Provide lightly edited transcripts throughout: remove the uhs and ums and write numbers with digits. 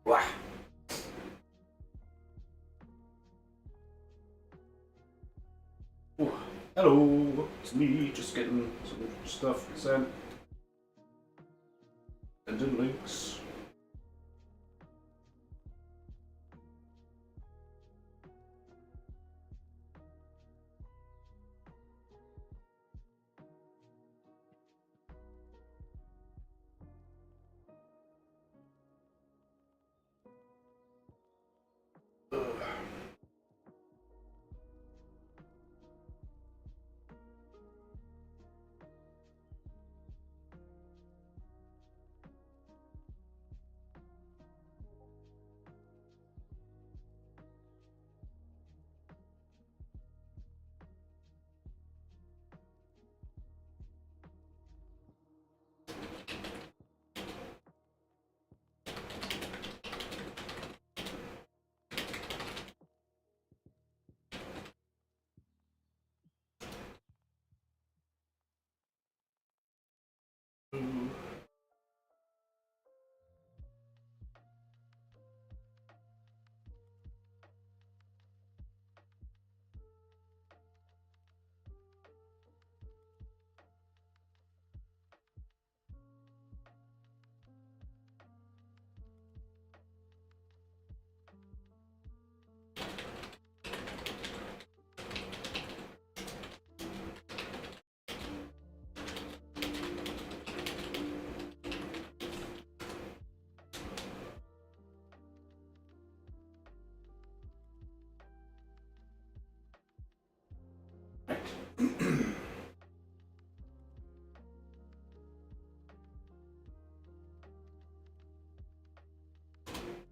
Wah. Oh, hello, it's me just getting some stuff sent. Sending links.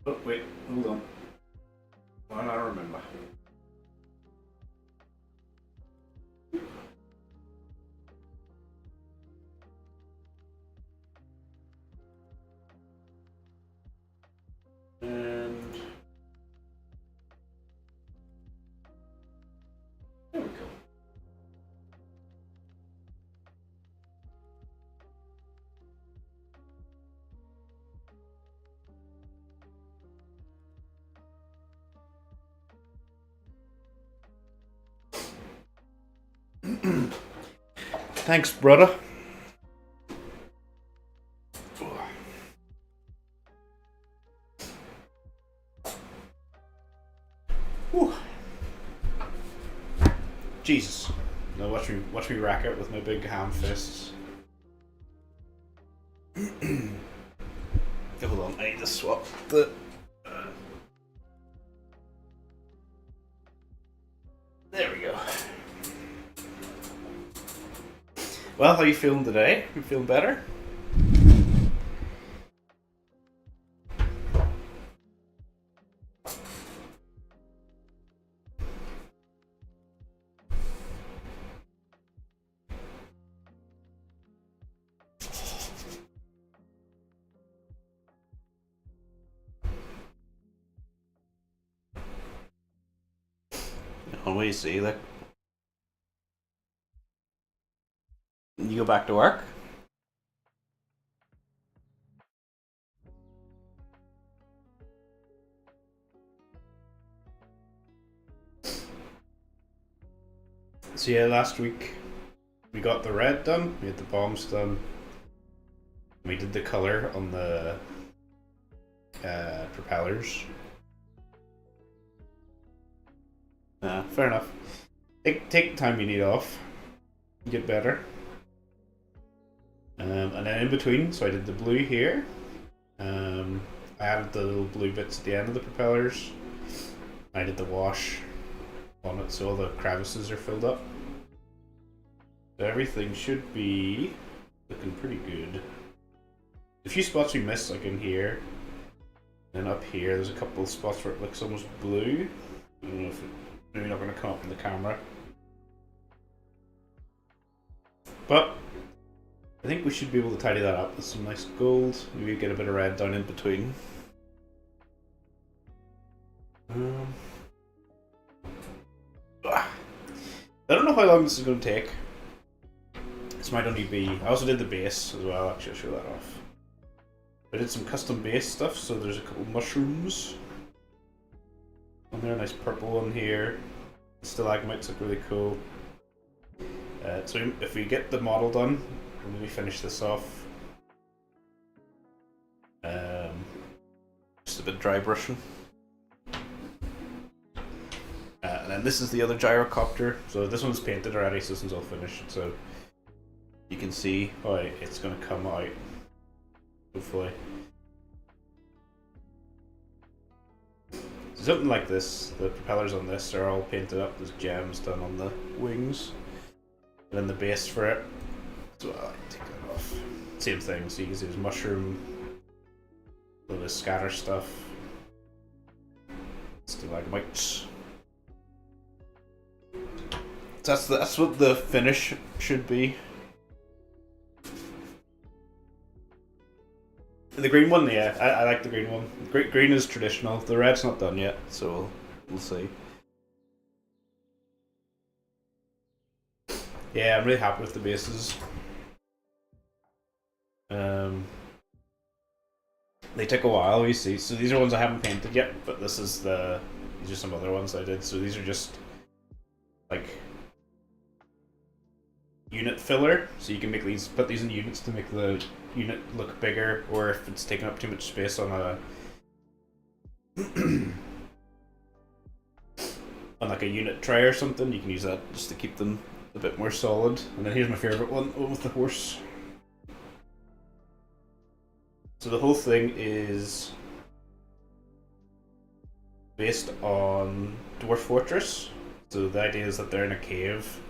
Oh, wait, hold on. While I remember. And there we go. Thanks, brother. Whew. Jesus. Now watch me rack it with my big ham fists. Hold on, I need to swap the. There we go. Well, how are you feeling today? You feeling better? On what you see, like, you go back to work. So yeah, last week we got the red done, we had the bombs done, we did the color on the propellers. Fair enough. Take the time you need off, get better. And then in between, so I did the blue here. I added the little blue bits at the end of the propellers. I did the wash on it so all the crevices are filled up. So everything should be looking pretty good. A few spots we missed, like in here. And up here, there's a couple of spots where it looks almost blue. I don't know if it, maybe not going to come up in the camera. But I think we should be able to tidy that up with some nice gold. Maybe get a bit of red down in between. I don't know how long this is going to take. This might only be... I also did the base as well, actually I'll show that off. I did some custom base stuff, so there's a couple mushrooms on there, a nice purple one here. Stalagmites look really cool. So if we get the model done, we'll maybe finish this off. Just a bit dry brushing. And then this is the other gyrocopter. So this one's painted already, so this one's all finished. So you can see how it's going to come out, hopefully. So something like this, the propellers on this are all painted up. There's gems done on the wings. And then the base for it. So I'll take that off. Same thing, so you can see there's mushroom, a little bit of scatter stuff, stalagmites. So that's what the finish should be. The green one, yeah, I like the green one. Green is traditional. The red's not done yet, so we'll see. Yeah, I'm really happy with the bases. They took a while, you see. So these are ones I haven't painted yet, but these are some other ones I did. So these are just like unit filler. So you can put these in units to make the unit look bigger, or if it's taking up too much space on a on like a unit tray or something, you can use that just to keep them a bit more solid. And then here's my favorite one with the horse. So the whole thing is based on Dwarf Fortress. So the idea is that they're in a cave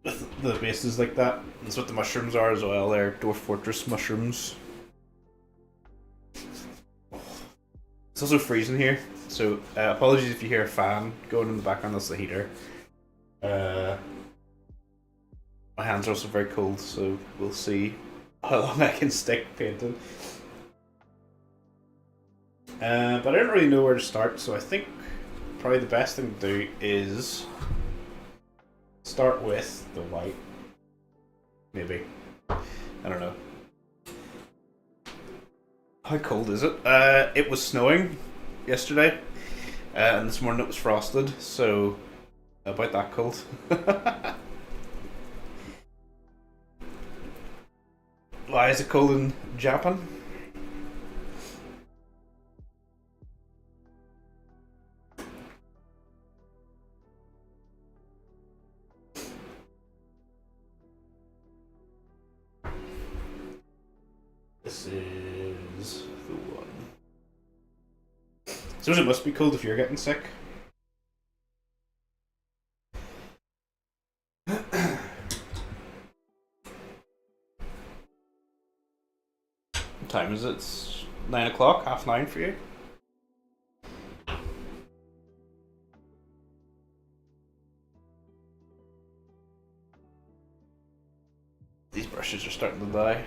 with the bases like that. That's what the mushrooms are as well. They're Dwarf Fortress mushrooms. It's also freezing here, so apologies if you hear a fan going in the background. That's the heater. My hands are also very cold, so we'll see how long I can stick painting. But I don't really know where to start, so I think probably the best thing to do is start with the white. Maybe. I don't know. How cold is it? It was snowing yesterday, and this morning it was frosted, so about that cold. Why is it cold in Japan? This is the one. So it must be cold if you're getting sick. What time is it? It's 9 o'clock, 9:30 for you. These brushes are starting to die.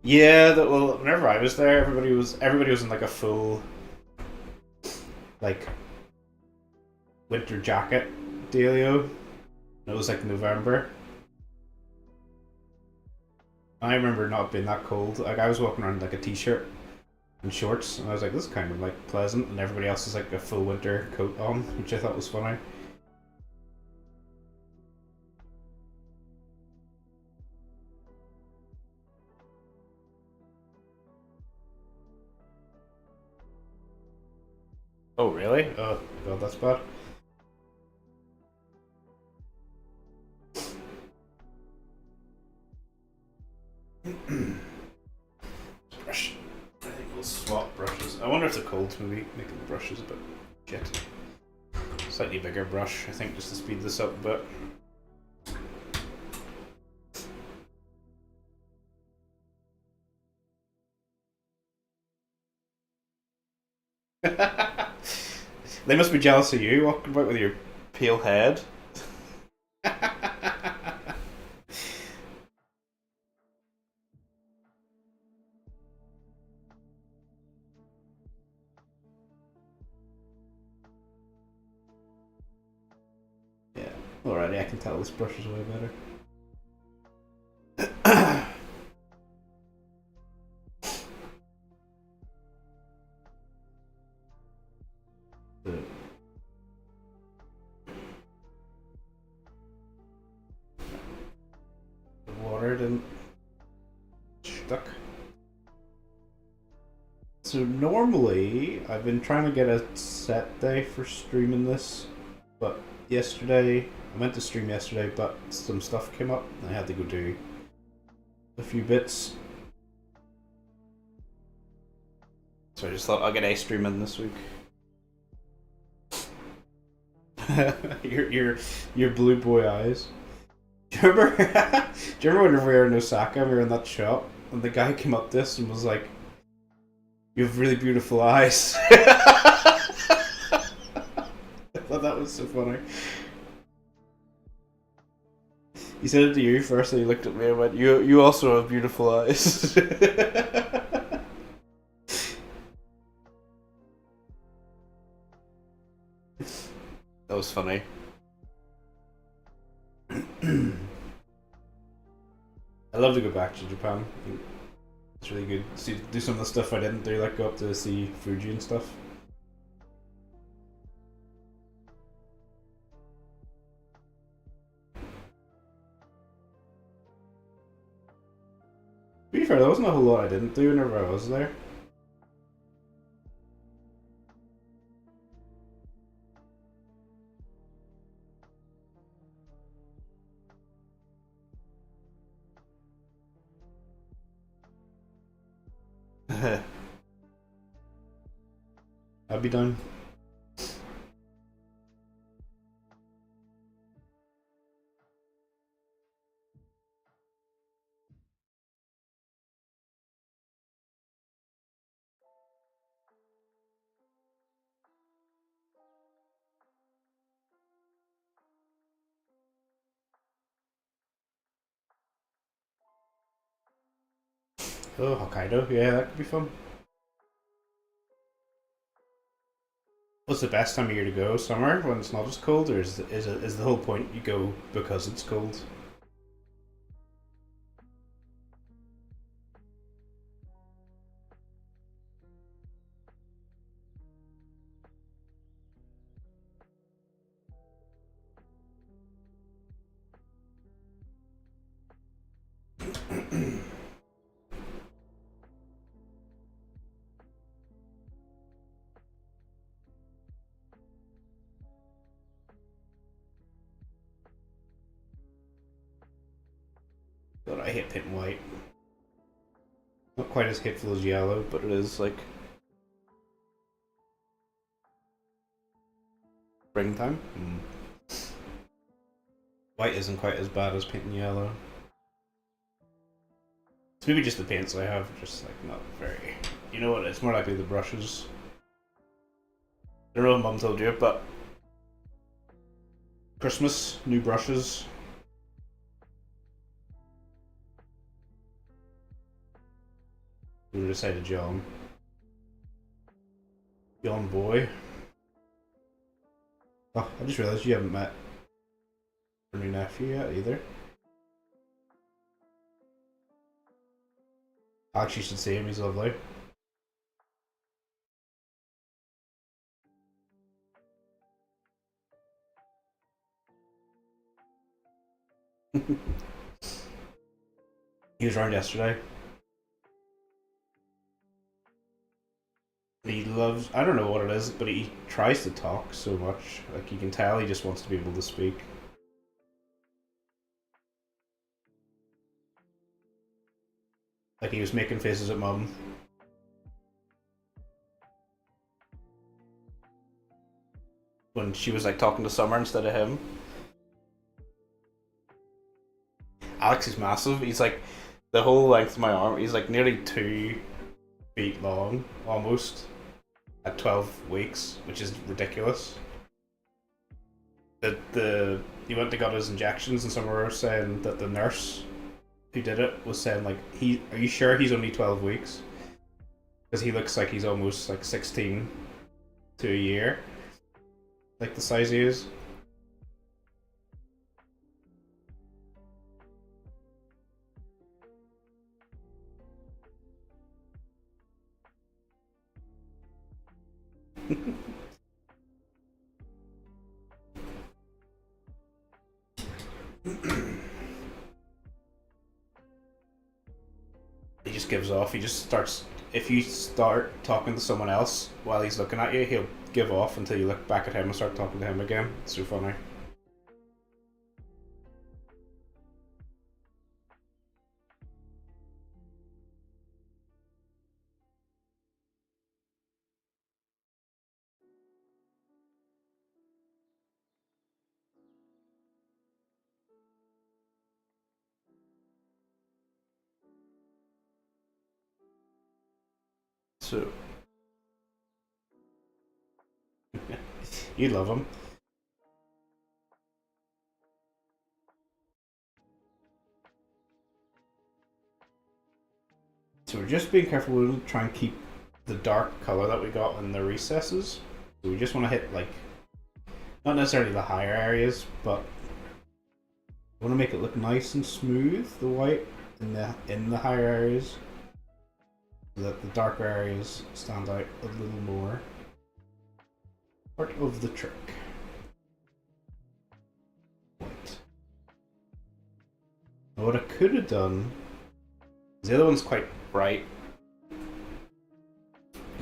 Yeah, well, whenever I was there, everybody was in like a full, like, winter jacket dealio. And it was like November. I remember not being that cold. Like, I was walking around in like a t-shirt and shorts, and I was like, this is kind of like pleasant. And everybody else is like a full winter coat on, which I thought was funny. Oh, really? Oh, God, that's bad. Brush. I think we'll swap brushes. I wonder if the cold's maybe making the brushes a bit jet. Slightly bigger brush, I think, just to speed this up a bit. They must be jealous of you walking about with your pale head. Yeah, alrighty, I can tell this brush is way better. So normally, I've been trying to get a set day for streaming this, but yesterday, I meant to stream yesterday, but some stuff came up, and I had to go do a few bits. So I just thought I'll get a stream in this week. your blue boy eyes. Do you remember? Do you remember when we were in Osaka? We were in that shop, and the guy came up to us and was like, "You have really beautiful eyes." I thought that was so funny. He said it to you first, and he looked at me and went, "You also have beautiful eyes." That was funny. I love to go back to Japan. It's really good. Do some of the stuff I didn't do, like go up to see Fuji and stuff. To be fair, there wasn't a whole lot I didn't do whenever I was there. I'll be done. Oh, Hokkaido, yeah, that could be fun. What's the best time of year to go? Summer, when it's not as cold, or is the whole point you go because it's cold? But I hate painting white. Not quite as hateful as yellow, but it is like springtime. White isn't quite as bad as painting yellow. It's maybe just the paints I have, just like not very. You know what? It's more likely the brushes. I don't know if Mum told you, but Christmas, new brushes. We decided John boy. Oh, I just realised you haven't met your new nephew yet either. Alex, you should see him, he's lovely. He was around yesterday. He loves, I don't know what it is, but he tries to talk so much. Like, you can tell he just wants to be able to speak. Like, he was making faces at Mum. When she was, like, talking to Summer instead of him. Alex is massive. He's, like, the whole length of my arm. He's, like, nearly 2 feet long, almost. At 12 weeks, which is ridiculous. He went to got his injections, and somewhere saying that the nurse who did it was saying like, are you sure he's only 12 weeks? Because he looks like he's almost like 16 to a year, like the size he is. He just gives off. He just starts if you start talking to someone else while he's looking at you, he'll give off until you look back at him and start talking to him again. It's so funny. So you love him. So we're just being careful. We'll try and keep the dark color that we got in the recesses. So we just want to hit like not necessarily the higher areas, but we want to make it look nice and smooth. The white in the higher areas, so that the darker areas stand out a little more. Part of the trick. White. Now what I could have done. The other one's quite bright.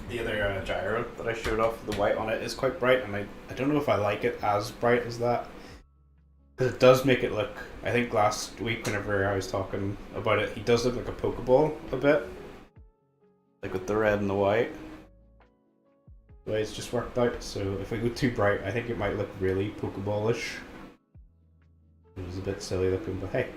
The other gyro that I showed off, the white on it, is quite bright, and I don't know if I like it as bright as that. Because it does make it look, I think last week whenever I was talking about it, he does look like a Pokeball a bit. Like with the red and the white. The way it's just worked out, so if we go too bright, I think it might look really Pokeballish. It was a bit silly looking, but hey.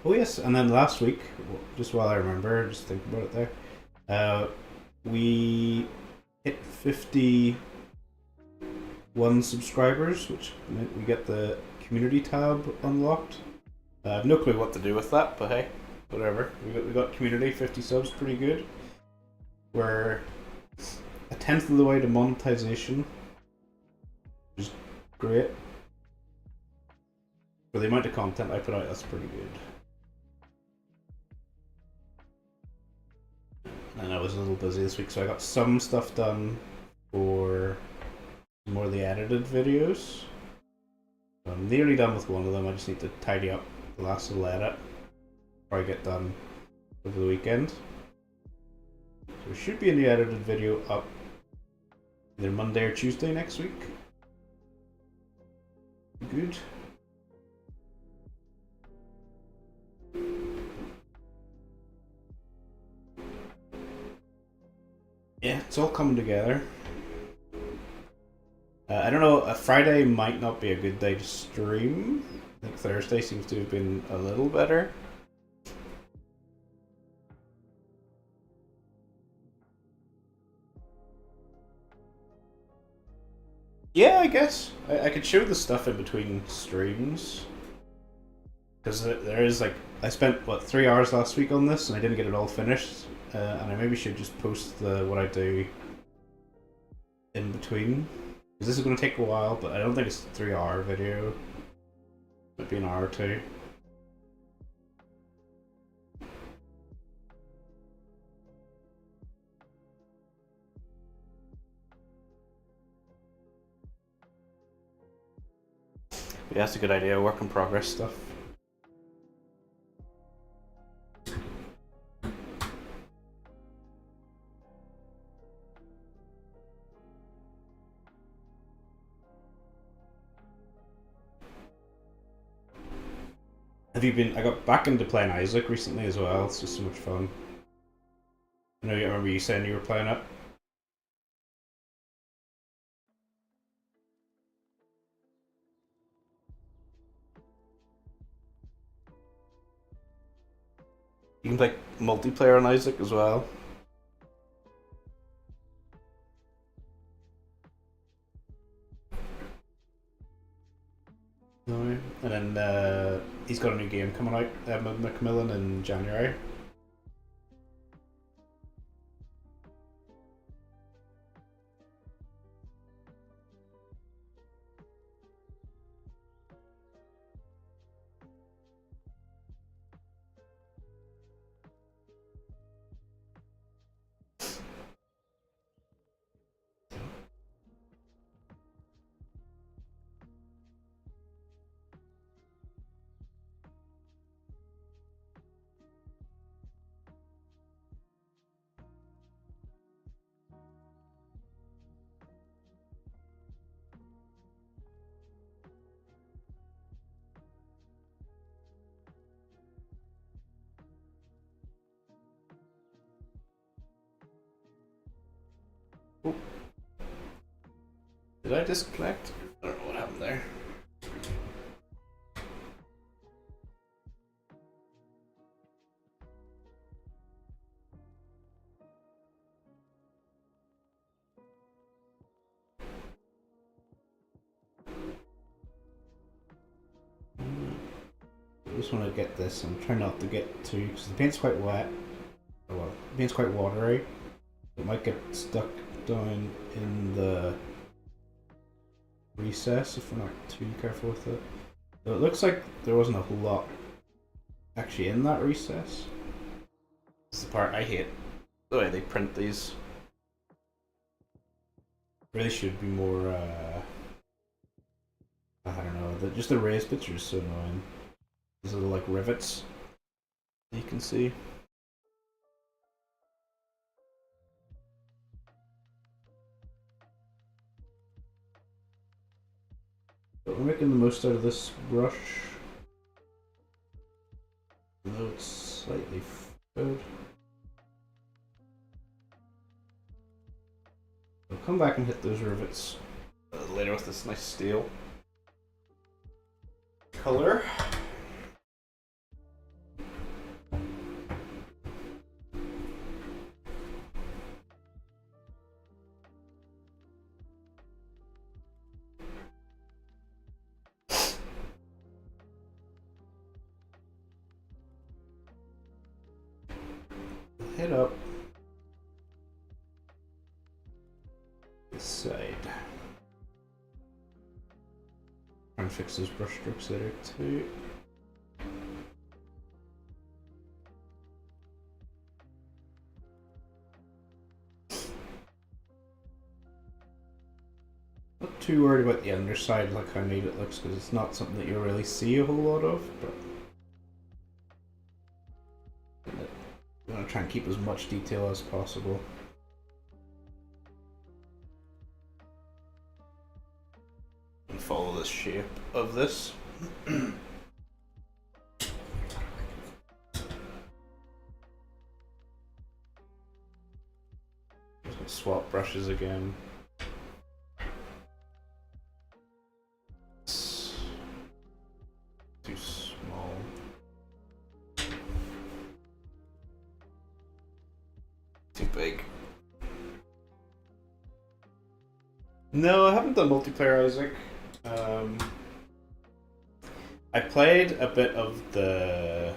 Oh yes, and then last week, just while I remember, just think about it there, we hit 51 subscribers, which meant we get the community tab unlocked. I have no clue what to do with that, but hey, whatever. We got community, 50 subs, pretty good. We're a tenth of the way to monetization, which is great. For the amount of content I put out, that's pretty good. And I was a little busy this week, so I got some stuff done for more of the edited videos. So I'm nearly done with one of them. I just need to tidy up the last little edit before I get done over the weekend. So we should be in the edited video up either Monday or Tuesday next week. Good. Yeah, it's all coming together. I don't know, Friday might not be a good day to stream. I think Thursday seems to have been a little better. Yeah, I guess. I could show the stuff in between streams. Because there is like, I spent, what, 3 hours last week on this and I didn't get it all finished. And I maybe should just post what I do in between. Because this is going to take a while, but I don't think it's a 3-hour video. Might be an hour or two. Yeah, that's a good idea, work in progress stuff. Have you been? I got back into playing Isaac recently as well. It's just so much fun. I know you remember you saying you were playing it. You can play multiplayer on Isaac as well. No, and then he's got a new game coming out, Macmillan, in January. Did I disconnect? I don't know what happened there. I just want to get this. I'm trying not to get too, because the paint's quite wet. Oh, well, the paint's quite watery. It might get stuck down in the recess if we're not too careful with it. So it looks like there wasn't a whole lot actually in that recess. This is the part I hate. The way they print these. Really should be more, I don't know, just the raised bits are just so annoying. These little like rivets you can see. But we're making the most out of this brush. Though it's slightly filled. I'll come back and hit those rivets later with this nice steel color. Hit up this side. Try and fix those brush strokes there too. Not too worried about the underside, like how neat it looks, because it's not something that you'll really see a whole lot of, but I'm going to try and keep as much detail as possible. And follow the shape of this. Swap brushes again. It's too small. Too big. No, I haven't done multiplayer, Isaac. I played a bit of the...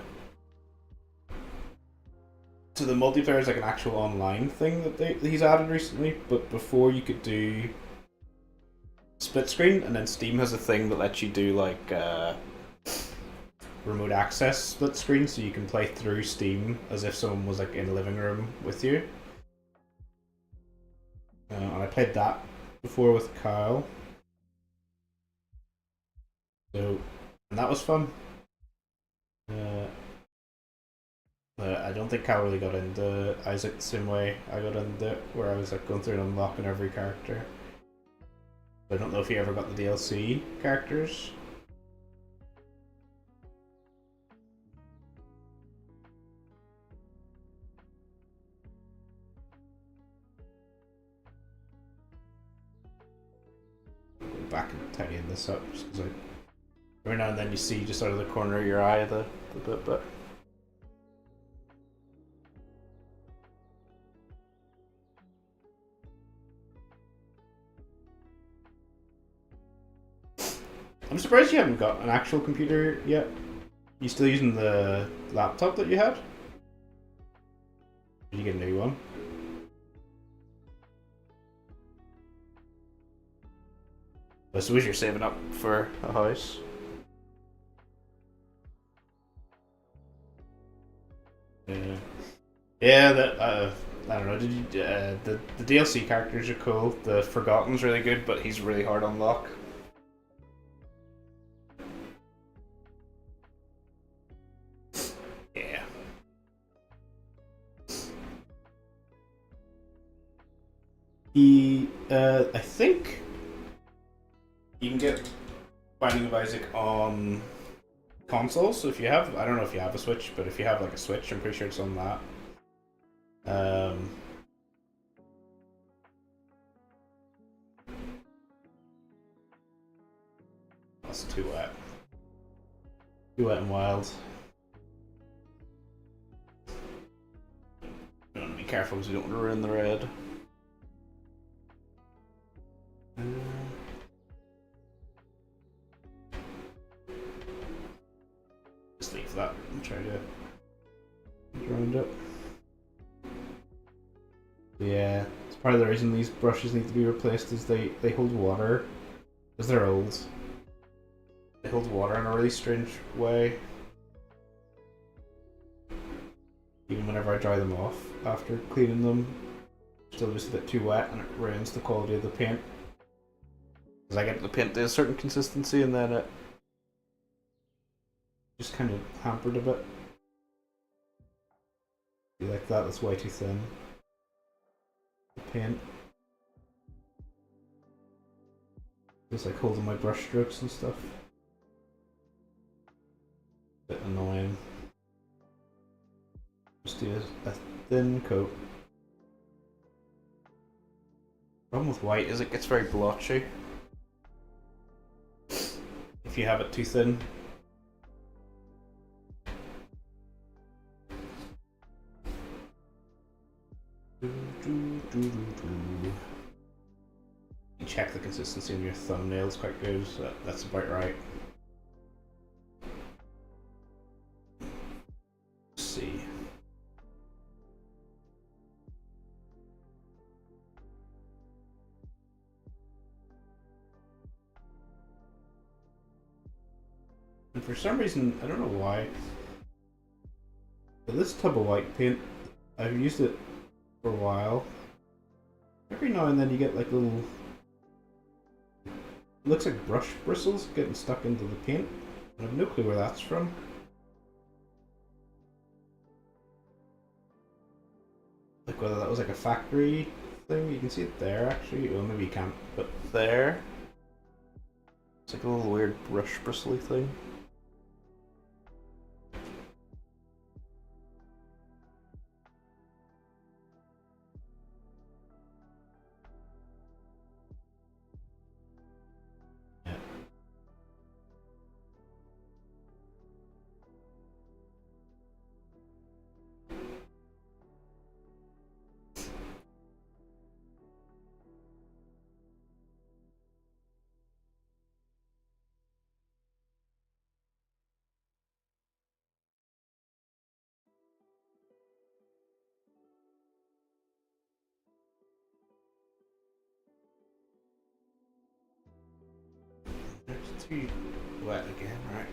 So the multiplayer is like an actual online thing that he's added recently, but before you could do split screen, and then Steam has a thing that lets you do like remote access split screen, so you can play through Steam as if someone was like in a living room with you. And I played that before with Kyle. So, and that was fun. I don't think Kyle really got into Isaac the same way I got into it, where I was like going through and unlocking every character. I don't know if you ever got the DLC characters. Go back and tidying this up, just because every now and then you see just out of the corner of your eye the bit. I'm surprised you haven't got an actual computer yet. You still using the laptop that you had? Did you get a new one? I suppose you're saving up for a house. Yeah, that I don't know. Did you, the DLC characters are cool. The Forgotten's really good, but he's really hard on lock. Yeah. I think you can get Binding of Isaac on console. So if you have, I don't know if you have a Switch, but if you have like a Switch, I'm pretty sure it's on that. That's too wet. Too wet and wild. We want to be careful because we don't want to ruin the red. Just leave that and try to round it. Yeah, it's part of the reason these brushes need to be replaced is they hold water because they're old. They hold water in a really strange way. Even whenever I dry them off after cleaning them, still just a bit too wet and it ruins the quality of the paint. Because I get the paint to a certain consistency and then it just kind of hampered a bit. You like that? That's way too thin. The paint. Just like holding my brush strokes and stuff. Bit annoying. Just do a thin coat. Problem with white is it gets very blotchy if you have it too thin. You check the consistency in your thumbnails quite good, so that's about right. Let's see. And for some reason, I don't know why, but this tub of white paint, I've used it for a while. Every now and then you get like little, it looks like brush bristles getting stuck into the paint. I have no clue where that's from. Like whether that was like a factory thing. You can see it there actually. Well, maybe you can't, but there. It's like a little weird brush bristly thing. It's too wet again, right?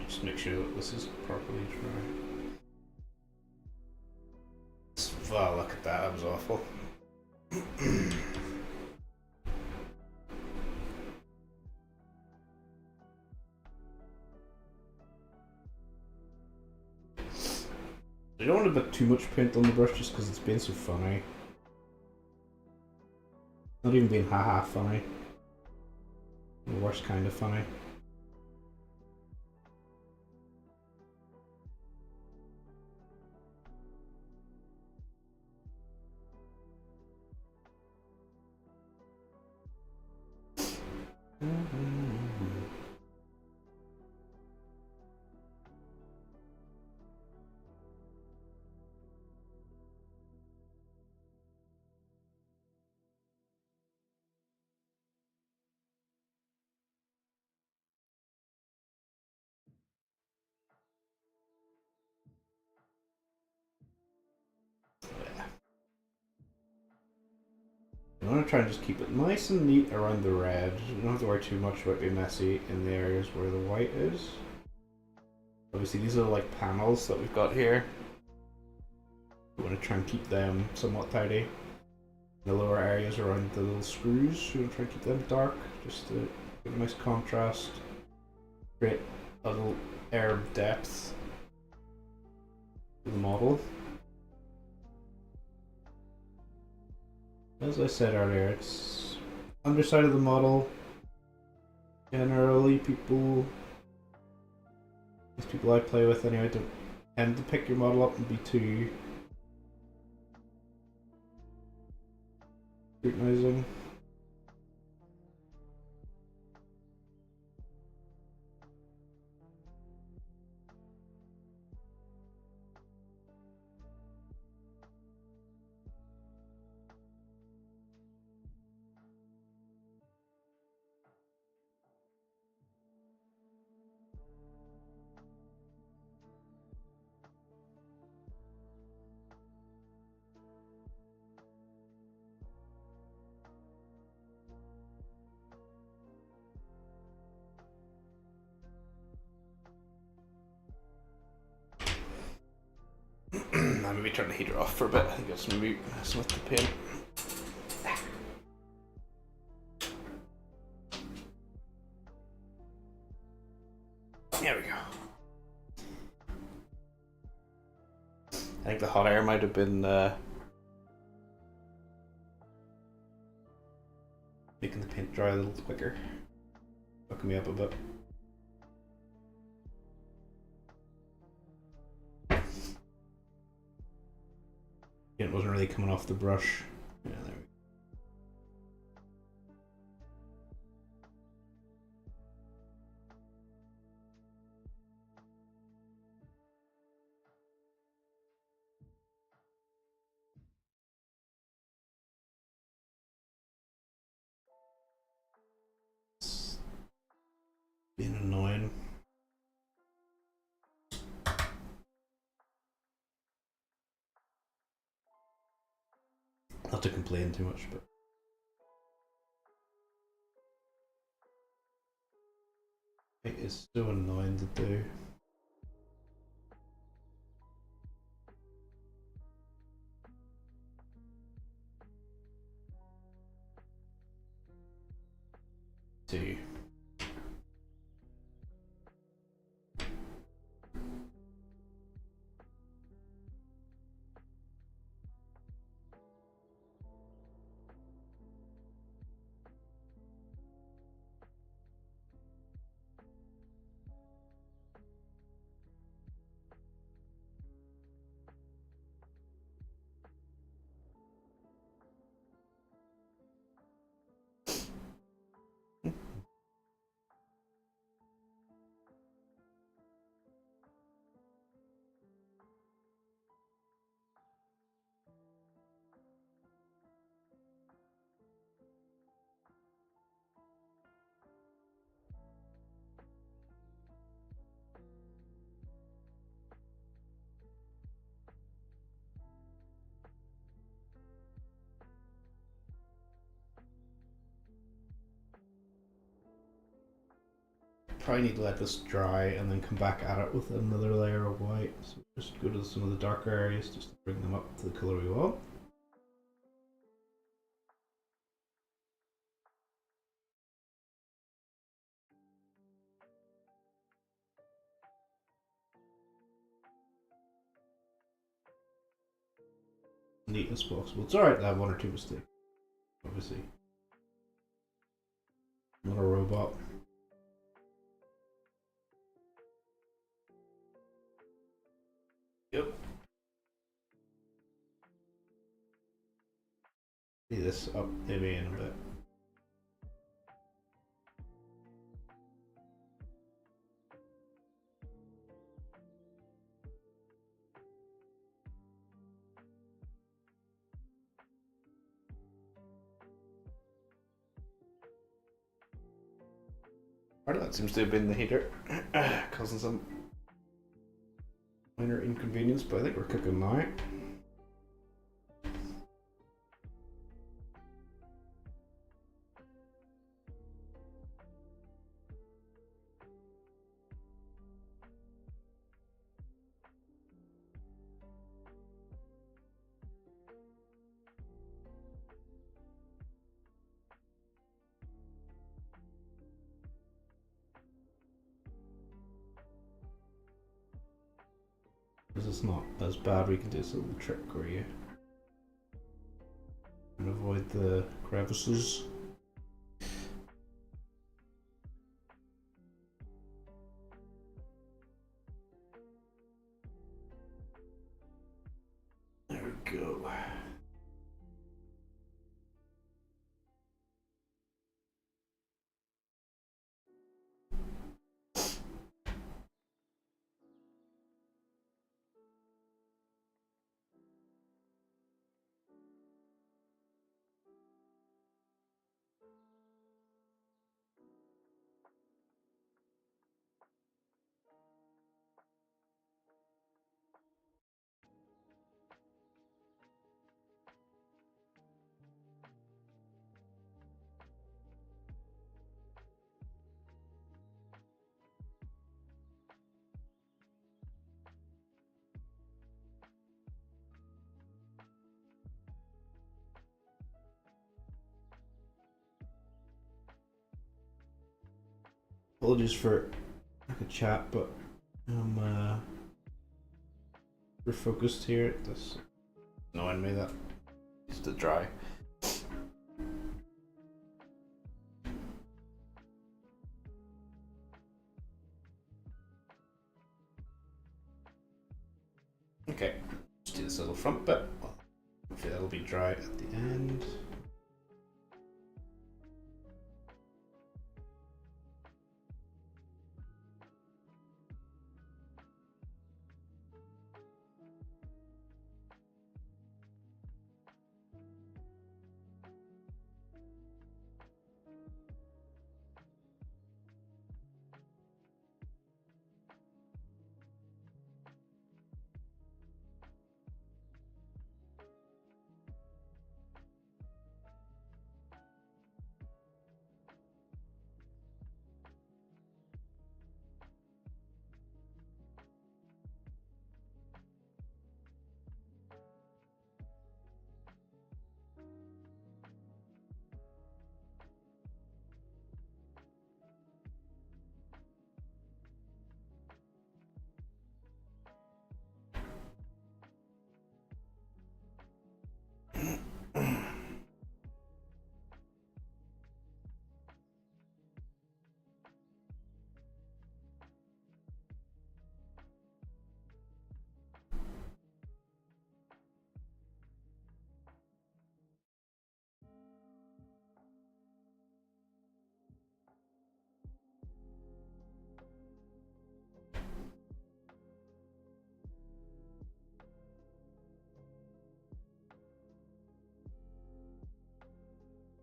Just make sure that this is properly dry. Wow, look at that, that was awful. I don't want to put too much paint on the brush just because it's been so funny. Not even being haha funny. The worst kind of funny. I want to try and just keep it nice and neat around the red. You don't have to worry too much about being messy in the areas where the white is. Obviously these are like panels that we've got here. We want to try and keep them somewhat tidy. The lower areas around the little screws, we want to try and keep them dark, just to give a nice contrast. Create a little air of depth to the model. As I said earlier, it's underside of the model. Generally, these people I play with anyway, don't tend to pick your model up and be too scrutinizing. I'm maybe turn the heater off for a bit. I think it's maybe messing with the paint. There we go. I think the hot air might have been making the paint dry a little quicker. Fucking me up a bit. It wasn't really coming off the brush. Yeah, there we go. It's being annoying. Not to complain too much, but it is so annoying to do. Two. Probably need to let this dry and then come back at it with another layer of white. So just go to some of the darker areas just to bring them up to the colour we want. Neat as possible. It's alright to have one or two mistakes, obviously. I'm not a robot. Yep. See this up maybe in a bit. Part of that seems to have been the heater, causing some minor inconvenience, but I think we're cooking now. This is not as bad. We can do this little trick where you can avoid the crevices. go. Apologies for like a chat, but we're focused here. This annoying me that it's to dry. Okay, just do this little front bit. Hopefully that'll be dry at the end.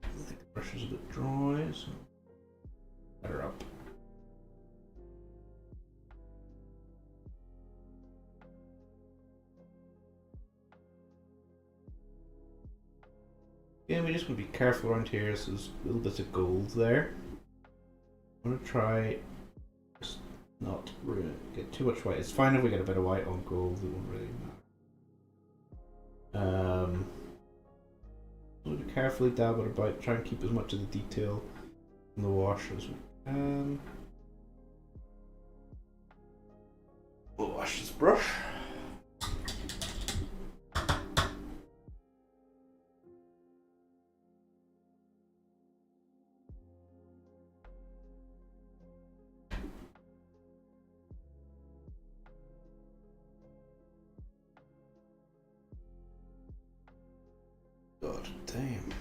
I think the brush is a bit dry, so better up. Yeah, we just want to be careful around here. So there's little bits of gold there. I'm gonna try just not really get too much white. It's fine if we get a bit of white on gold. It won't really matter. We'll be carefully dab it about. Try and keep as much of the detail in the wash as we can. We'll wash this brush. God damn.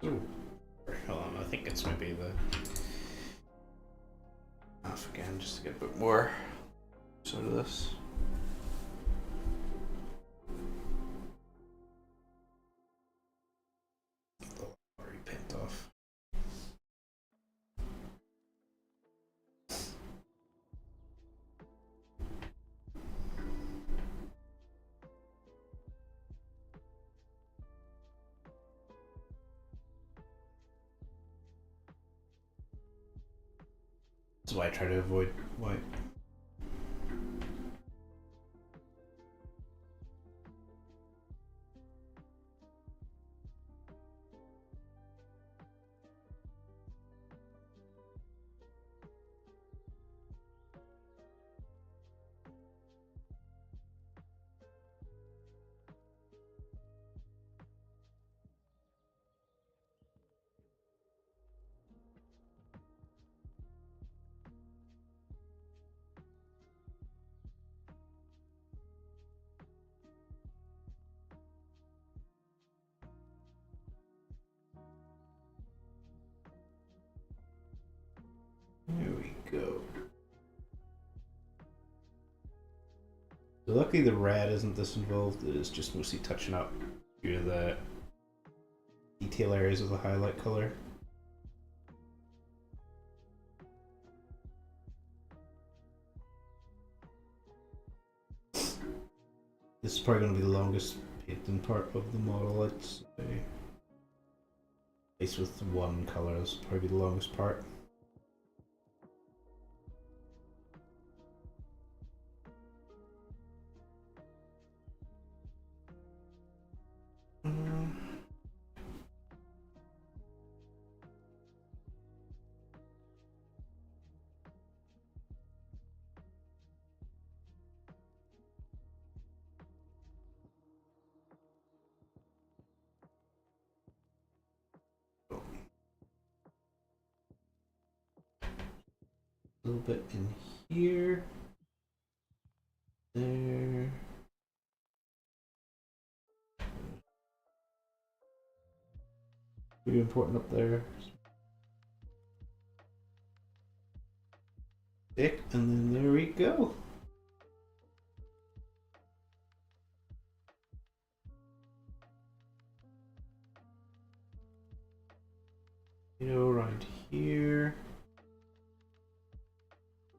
Ooh. Hold on, I think it's maybe the half again just to get a bit more out of this. Already paint off. That's why I try to avoid white. luckily the red isn't this involved, it is just mostly touching up due to the detail areas of the highlight colour. This is probably going to be the longest painting part of the model, I'd say. At least with one colour, this will probably be the longest part. A little bit in here, there. Pretty important up there. Stick, and then there we go. Around here.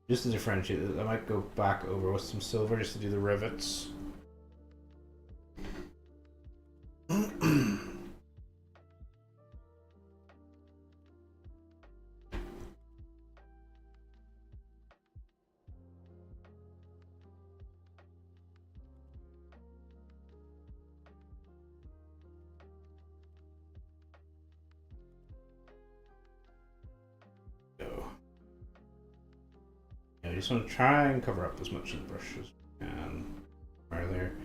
Just to differentiate it, I might go back over with some silver just to do the rivets. I just want to try and cover up as much of the brush as I can earlier.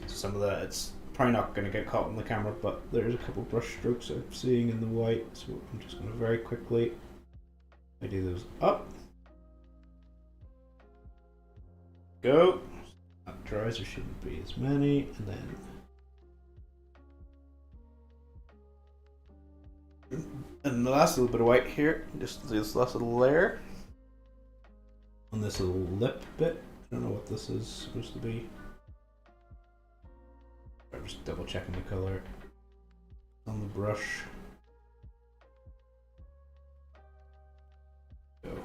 Some of that, it's probably not going to get caught on the camera, but there's a couple brush strokes I'm seeing in the white, so I'm just going to very quickly tidy those up. Go. That dries, there shouldn't be as many, and then the last little bit of white here, just this last little layer. On this little lip bit, I don't know what this is supposed to be. I'm just double checking the color on the brush. Go.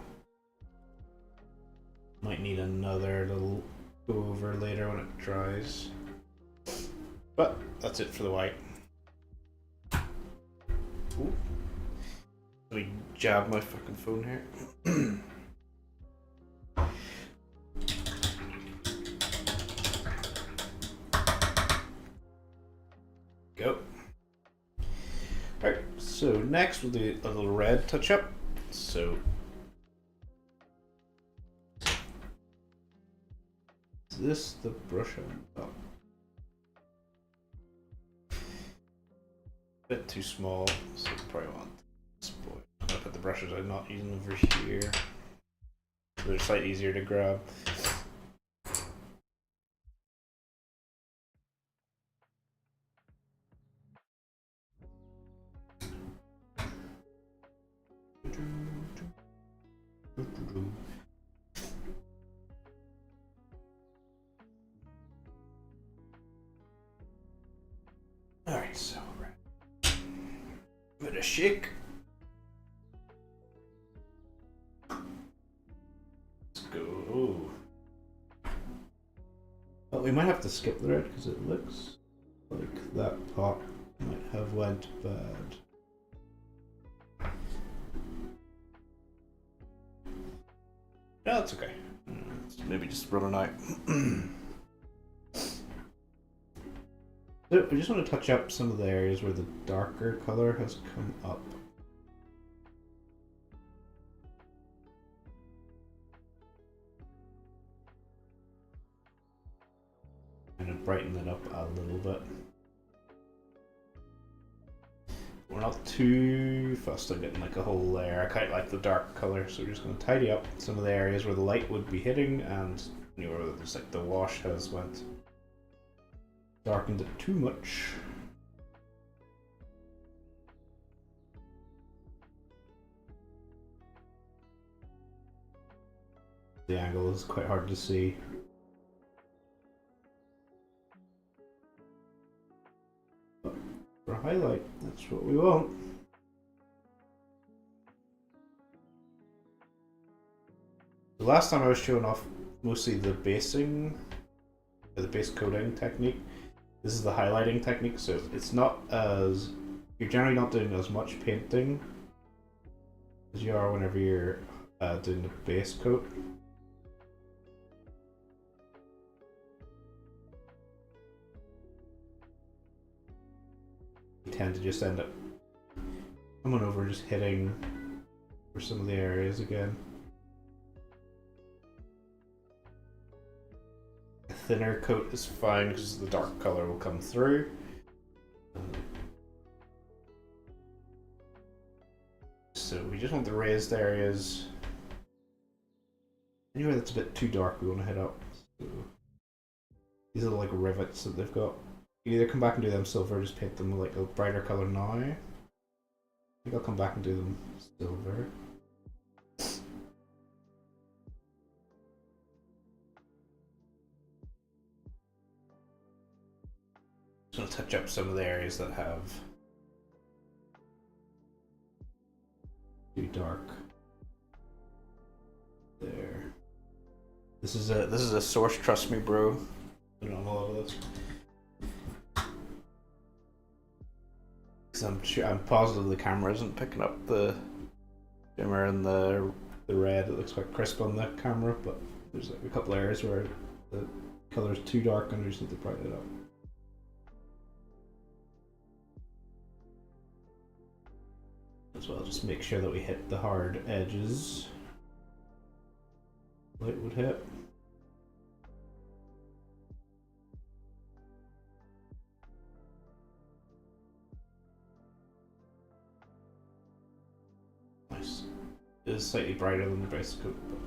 Might need another little go over later when it dries. But that's it for the white. Ooh. Let me jab my fucking phone here. Go. Alright, so next we'll do a little red touch up. So is this the brush I'm up? A bit too small, so I probably want this boy. I'm gonna put the brushes I'm not using over here. So they're slightly easier to grab. Alright, so give it a shake. Let's go. Well, we might have to skip the red because it looks like that pot might have went bad. No, it's okay. It's maybe just running out. So I just want to touch up some of the areas where the darker color has come up. Kind of brighten it up a little bit. We're not too fussed on getting like a whole layer. I quite like the dark color, so we're just going to tidy up some of the areas where the light would be hitting, and you know, where there's like the wash has went darkened it too much. The angle is quite hard to see. highlight. That's what we want. The last time I was showing off mostly the basing, the base coating technique. This is the highlighting technique, so it's not as, you're generally not doing as much painting as you are whenever you're doing the base coat. You tend to just end up coming over and just hitting for some of the areas again. A thinner coat is fine because the dark color will come through. So we just want the raised areas. Anywhere that's a bit too dark we want to hit up. So these are like rivets that they've got. You either come back and do them silver or just paint them like a brighter color now. I think I'll come back and do them silver. Just going to touch up some of the areas that have too dark. There. This is a source, trust me, bro. I don't know a lot of this. Because I'm positive the camera isn't picking up the shimmer and the red. It looks quite crisp on the camera, but there's like a couple areas where the color is too dark and we just need to brighten it up. As well, just make sure that we hit the hard edges. Light would hit. Nice. It is slightly brighter than the base coat, but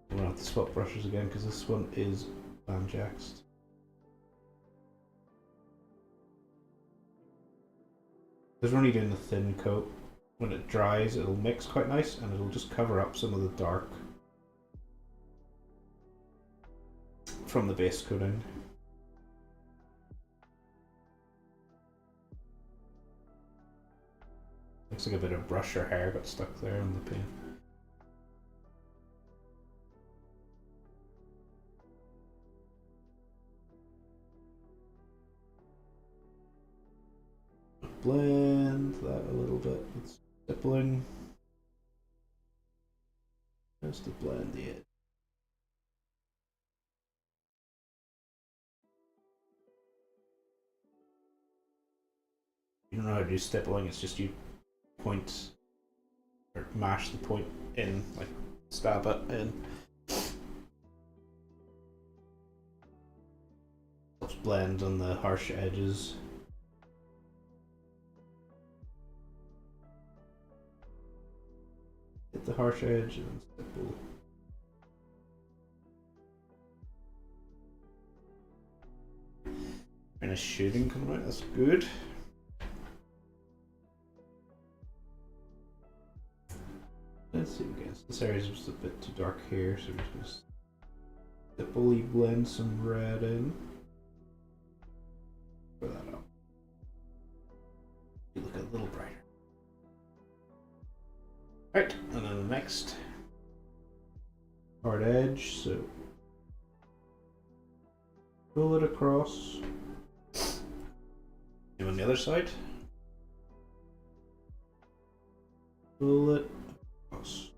I'm gonna have to swap brushes again because this one is banjaxed. Because we're only doing the thin coat, when it dries it'll mix quite nice and it'll just cover up some of the dark from the base coating. Looks like a bit of brush or hair got stuck there on the paint. Blend that a little bit with stippling. Just to blend the edge. You don't know how to do stippling, it's just you point or mash the point in, like stab it in. Helps blend on the harsh edges. Hit the harsh edge and stipple. And a shading coming out, that's good. Let's see again. This area is just a bit too dark here, so we're just gonna stipply blend some red in. Pour that up. You look a little brighter. Right, and then the next hard edge, so pull it across. And on the other side, pull it across.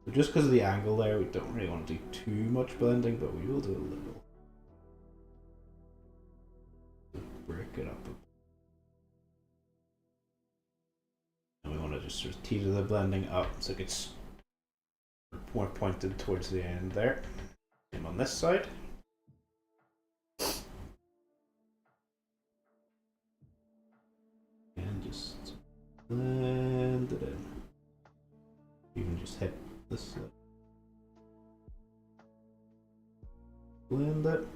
So just because of the angle there, we don't really want to do too much blending, but we will do a little. Break it up. And we want to just sort of teeter the blending up so it gets more pointed towards the end there. Same on this side. And just blend it in. You can just hit this side. Blend it.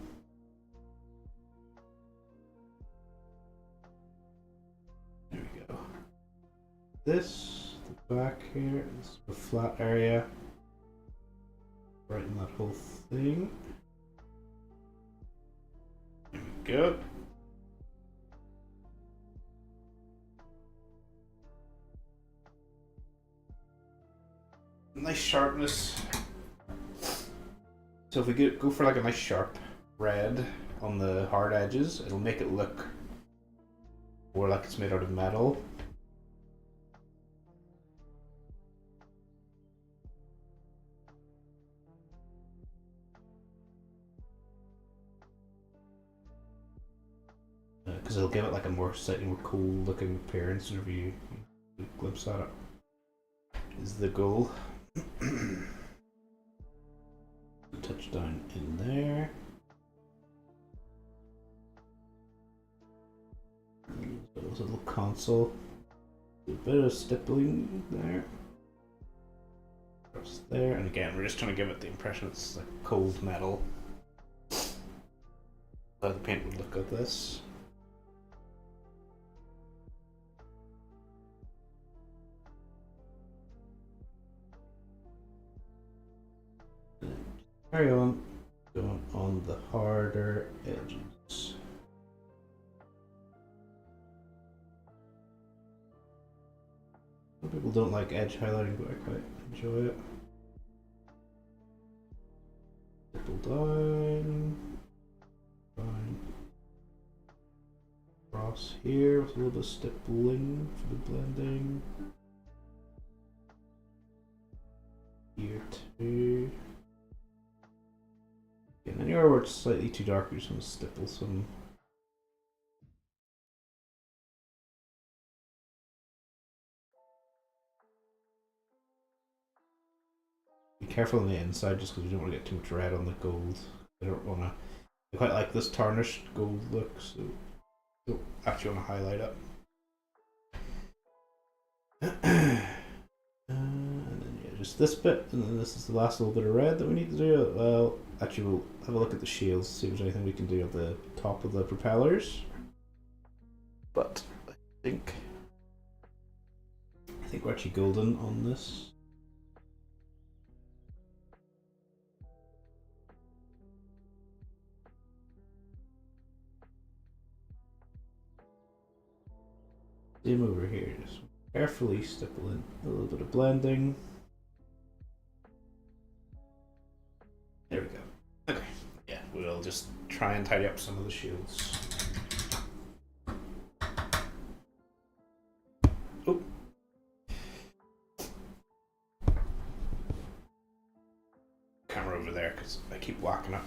There we go. This, the back here, this is the flat area. Brighten that whole thing. There we go. nice sharpness. So if we go for like a nice sharp red on the hard edges, it'll make it look more like it's made out of metal. Because it'll give it like a slightly more cool looking appearance whenever you glimpse at it. Is the goal. Touch down in there. There's a little console. A bit of stippling there. Across there, and again, we're just trying to give it the impression it's like cold metal. How the paint would look like this. Carry on going on the harder edges. Some people don't like edge highlighting, but I quite enjoy it. Stipple down, across here with a little bit of stippling for the blending. Here too. And anywhere where it's slightly too dark, we just want to stipple some. Be careful on the inside just because we don't want to get too much red on the gold. I don't want to. I quite like this tarnished gold look, so I don't actually want to highlight it. And then yeah, just this bit, and then this is the last little bit of red that we need to do. Well, actually we'll have a look at the shields, see if there's anything we can do at the top of the propellers. But I think we're actually golden on this. Same over here, just carefully stipple in a little bit of blending. There we go. Okay, yeah, we'll just try and tidy up some of the shields. Oh. Camera over there because I keep whacking up.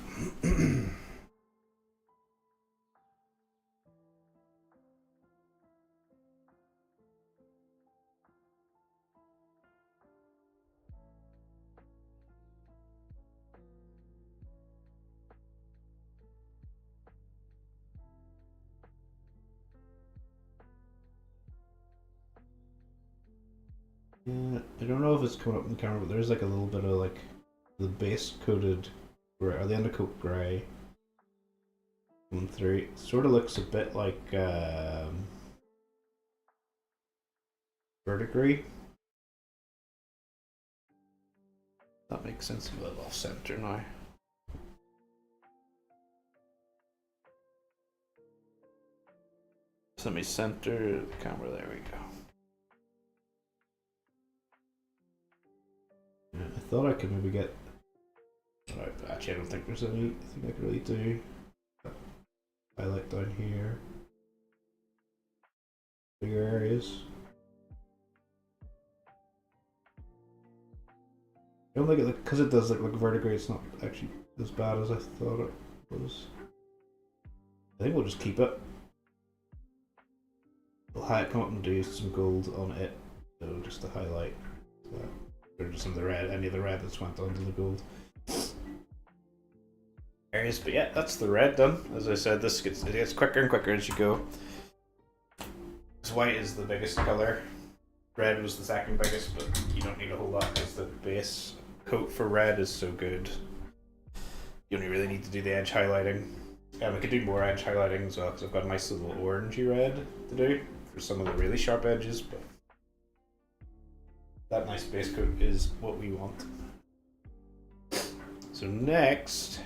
Yeah, I don't know if it's coming up in the camera, but there's like a little bit of like the base coated gray, or the undercoat grey coming through. It sort of looks a bit like verdigris. That makes sense. A little off center now. So let me center the camera. There we go. Yeah, I thought I could maybe get. Actually, I don't think there's anything I could really do. Highlight down here. Bigger areas. I don't think it, because it does look like verdigris, it's not actually as bad as I thought it was. I think we'll just keep it. We'll come up and do some gold on it, so just to highlight that. Or just some of the red, any of the red that's went onto the gold areas. But yeah, that's the red done. As I said, it gets quicker and quicker as you go. Because white is the biggest color. Red was the second biggest, but you don't need a whole lot because the base coat for red is so good. You only really need to do the edge highlighting. We could do more edge highlighting as well because I've got a nice little orangey red to do for some of the really sharp edges, but that nice base coat is what we want. So next,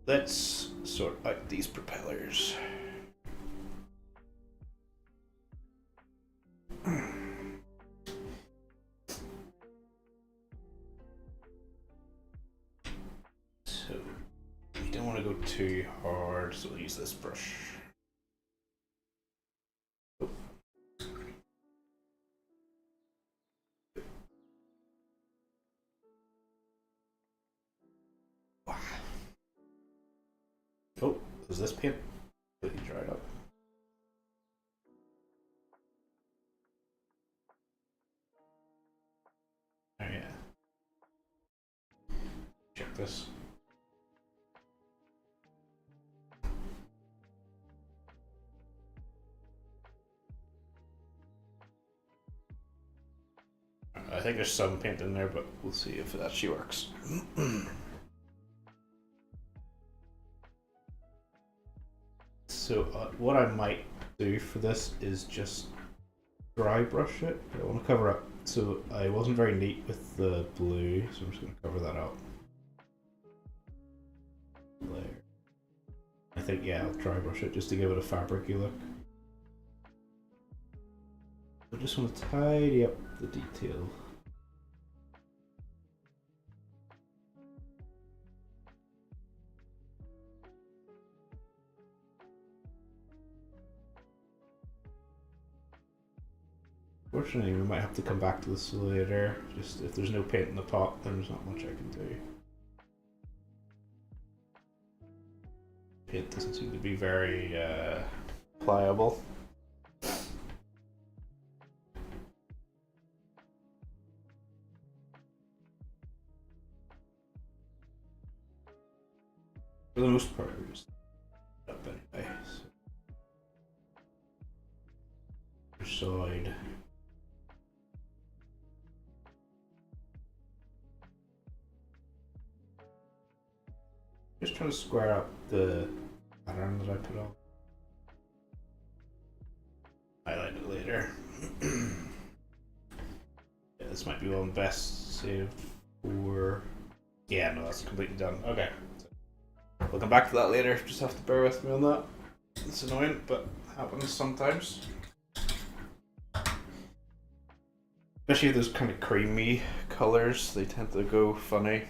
let's sort out these propellers. too hard, so we'll use this brush. Oh. Oh, is this paint completely dried up? Oh yeah. Check this. I think there's some paint in there, but we'll see if it actually works. So what I might do for this is just dry brush it. I want to cover up. So I wasn't very neat with the blue, so I'm just going to cover that up. There. I think, yeah, I'll dry brush it just to give it a fabricy look. I just want to tidy up the detail. Fortunately, we might have to come back to this later. Just if there's no paint in the pot, then there's not much I can do. Paint doesn't seem to be very pliable. For the most part, we're just up anyway. So side. Just trying to square up the pattern that I put on. Highlight it later. Yeah, this might be one best saved for. Yeah, no, that's completely done. Okay. We'll come back to that later. Just have to bear with me on that. It's annoying, but happens sometimes. Especially those kind of creamy colors, they tend to go funny.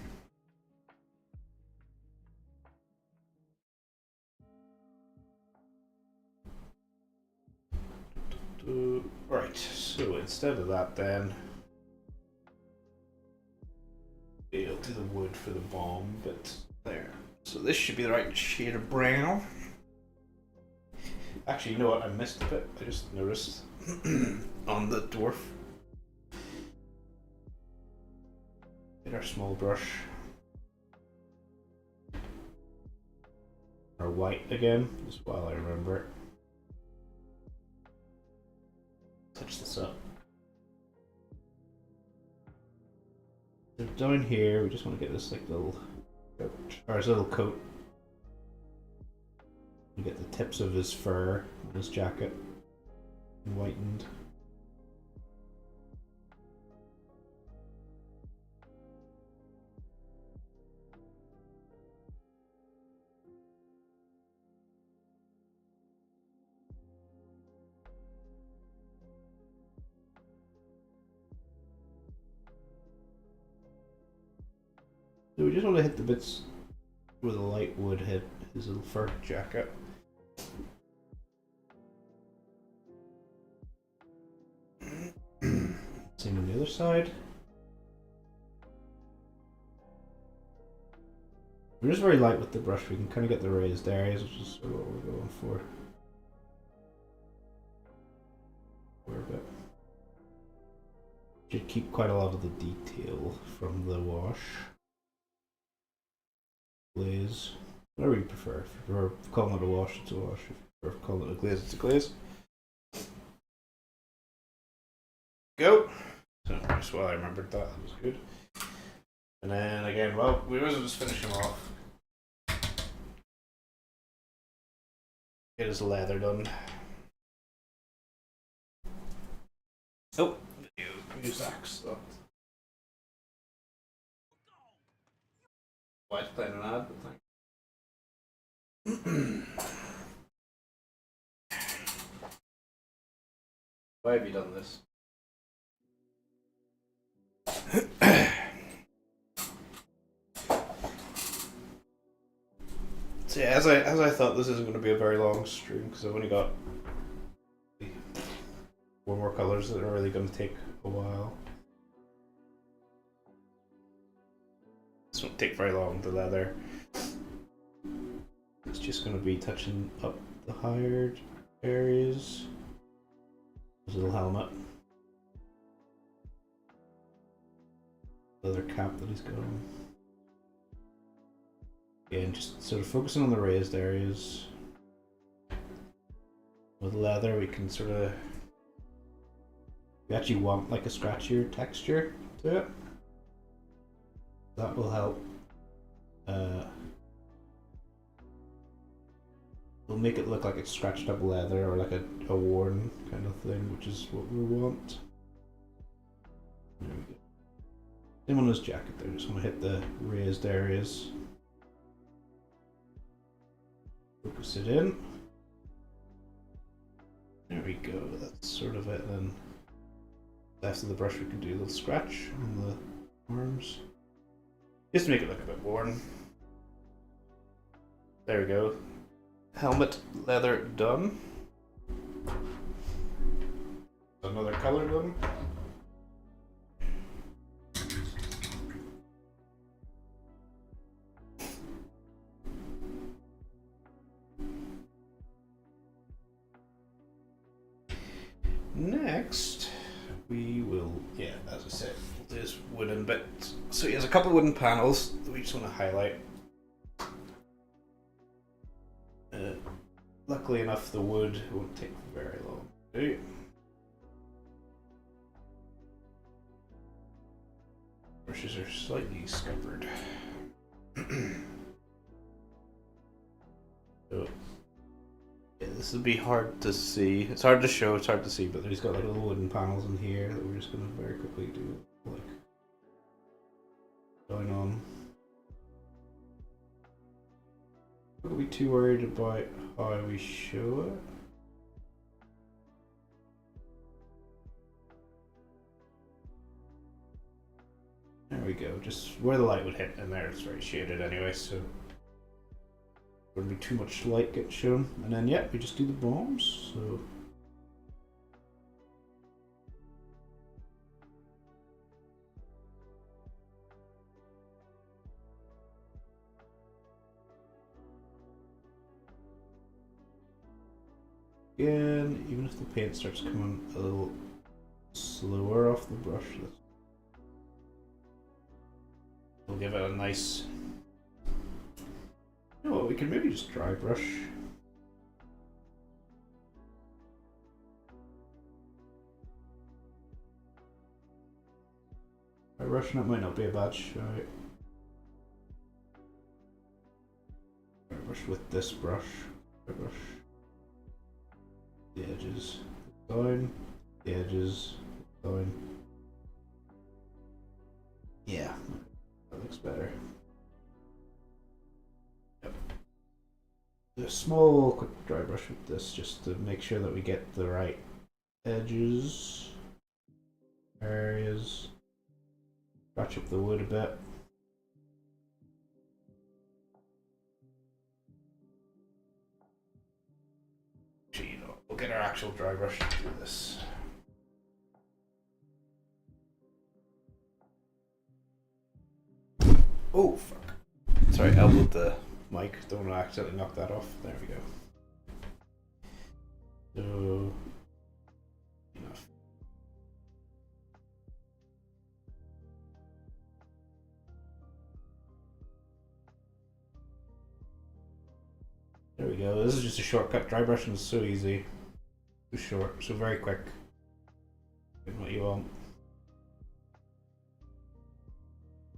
Right, so instead of that then, we'll do the wood for the bomb bit there. So this should be the right shade of brown. Actually, you know what, I missed a bit, I just noticed on the dwarf. Get our small brush. Our white again, just while I remember it. Touch this up. So down here, we just want to get this like little coat, or his little coat. We get the tips of his fur on his jacket whitened. So we just want to hit the bits where the light would hit his little fur jacket. Same on the other side. We're just very light with the brush, we can kind of get the raised areas, which is what we're going for. A bit. Should keep quite a lot of the detail from the wash. Glaze. Whatever you prefer. If you prefer calling it a wash, it's a wash. If you prefer calling it a glaze, it's a glaze. Go! So just while I remembered that, that was good. And then again, well, we was just finish him off. Get his leather done. Oh, video music stopped. Why it's playing an ad, but why have you done this? So yeah, as I thought, this isn't going to be a very long stream because I've only got 4 more colors that are really going to take a while. This won't take very long. The leather. It's just going to be touching up the higher areas. His little helmet. Leather cap that he's got on. Again, just sort of focusing on the raised areas. With leather, we can sort of. We actually want like a scratchier texture to it. That will help. It'll make it look like it's scratched up leather or like a worn kind of thing, which is what we want. There we go. Same on his jacket there, just want to hit the raised areas. Focus it in. There we go, that's sort of it. Then left of the brush we can do a little scratch on the arms. Just to make it look a bit worn. There we go. Helmet leather done. Another color done. Next, we will, yeah, as I said, this wooden bit. So he has a couple of wooden panels that we just want to highlight. Luckily enough, the wood won't take very long to do. Brushes are slightly scuppered. So, yeah, this will be hard to see. It's hard to show, it's hard to see, but he's got like little wooden panels in here that we're just going to very quickly do, like, going on. Don't be too worried about how we show it. There we go, just where the light would hit in there, it's very shaded anyway, so wouldn't be too much light getting shown. And then yeah, we just do the bombs, so again, even if the paint starts coming a little slower off the brush, we'll give it a nice. You know what, we can maybe just dry brush. Dry brushing it might not be a bad shot. Dry brush with this brush. Dry brush. The edges down, the edges down. Yeah, that looks better. Yep. A small quick dry brush with this just to make sure that we get the right edges, areas. Scratch up the wood a bit. We'll get our actual dry brush to do this. Oh fuck. Sorry, elbowed the mic. Don't want to accidentally knock that off. There we go. So enough. There we go. This is just a shortcut. Dry brushing is so easy. Too short, so very quick. Get what you want.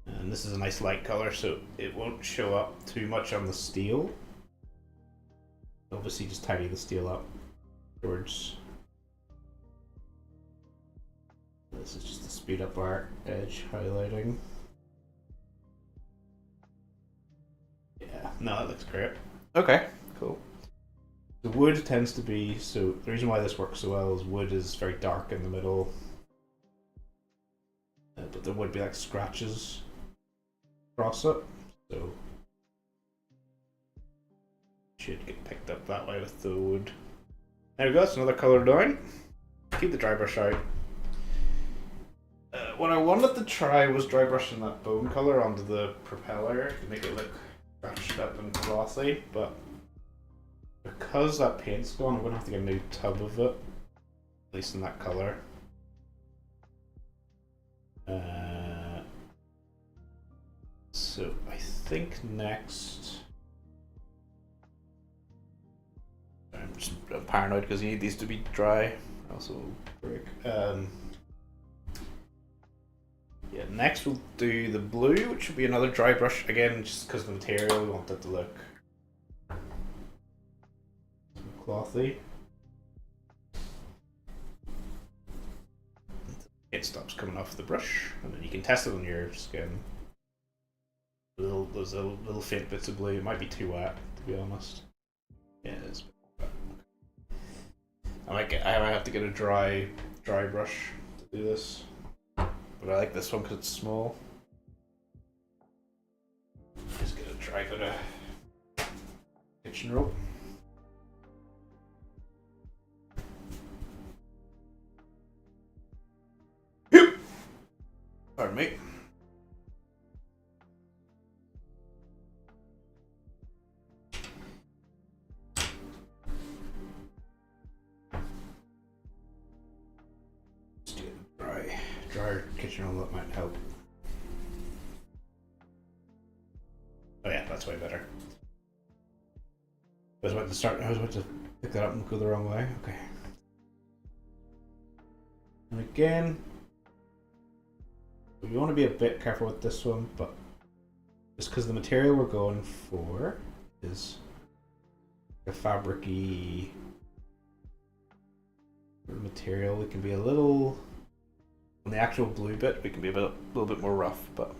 And this is a nice light color, so it won't show up too much on the steel. Obviously, just tidy the steel up towards. This is just to speed up our edge highlighting. Yeah, no, that looks great. Okay, cool. The wood tends to be, so the reason why this works so well is wood is very dark in the middle, but there would be like scratches across it, so should get picked up that way with the wood. There we go, that's another colour down. Keep the dry brush out. What I wanted to try was dry brushing that bone colour onto the propeller to make it look scratched up and glossy, but because that paint's gone, I'm going to have to get a new tub of it, at least in that colour. So I think next... I'm paranoid because you need these to be dry. Also break. Yeah, next we'll do the blue, which will be another dry brush again, just because of the material. We want it to look clothy. It stops coming off the brush, and then you can test it on your skin. There's little faint bits of blue. It might be too wet, to be honest. Yeah, it is. I might have to get a dry brush to do this. But I like this one because it's small. Just get a dry bit of kitchen rope. Pardon me. Just get a drier kitchen roll, that might help. Oh yeah, that's way better. I was about to pick that up and go the wrong way. Okay. And again, we want to be a bit careful with this one, but just because the material we're going for is a fabric-y material, we can be a little, on the actual blue bit, we can be a little bit more rough, but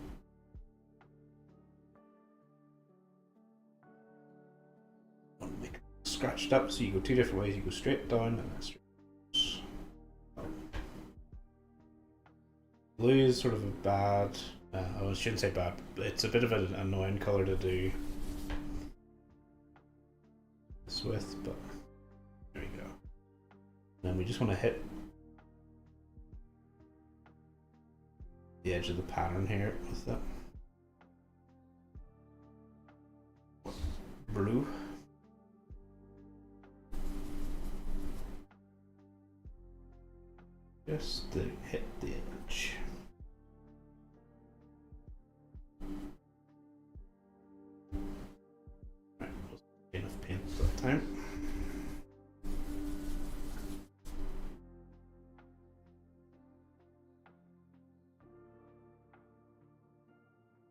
want to make it scratched up, so you go two different ways. You go straight down and then straight. Blue is sort of a bad, I shouldn't say bad, but it's a bit of an annoying colour to do this with, but there we go. And then we just want to hit the edge of the pattern here with that blue. Just to hit the edge. Right, enough paint that time.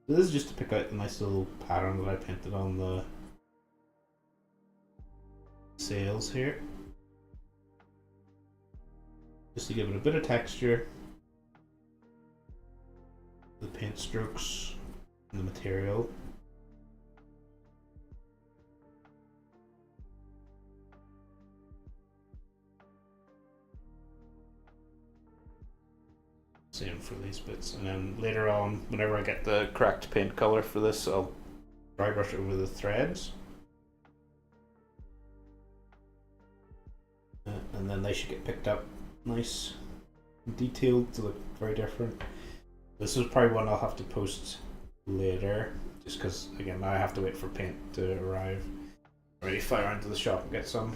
So this is just to pick out the nice little pattern that I painted on the sails here. Just to give it a bit of texture, the paint strokes and the material. Same for these bits, and then later on, whenever I get the correct paint color for this, I'll dry brush over the threads. And then they should get picked up nice and detailed to look very different. This is probably one I'll have to post later, just because again I have to wait for paint to arrive. Already fire into the shop and get some.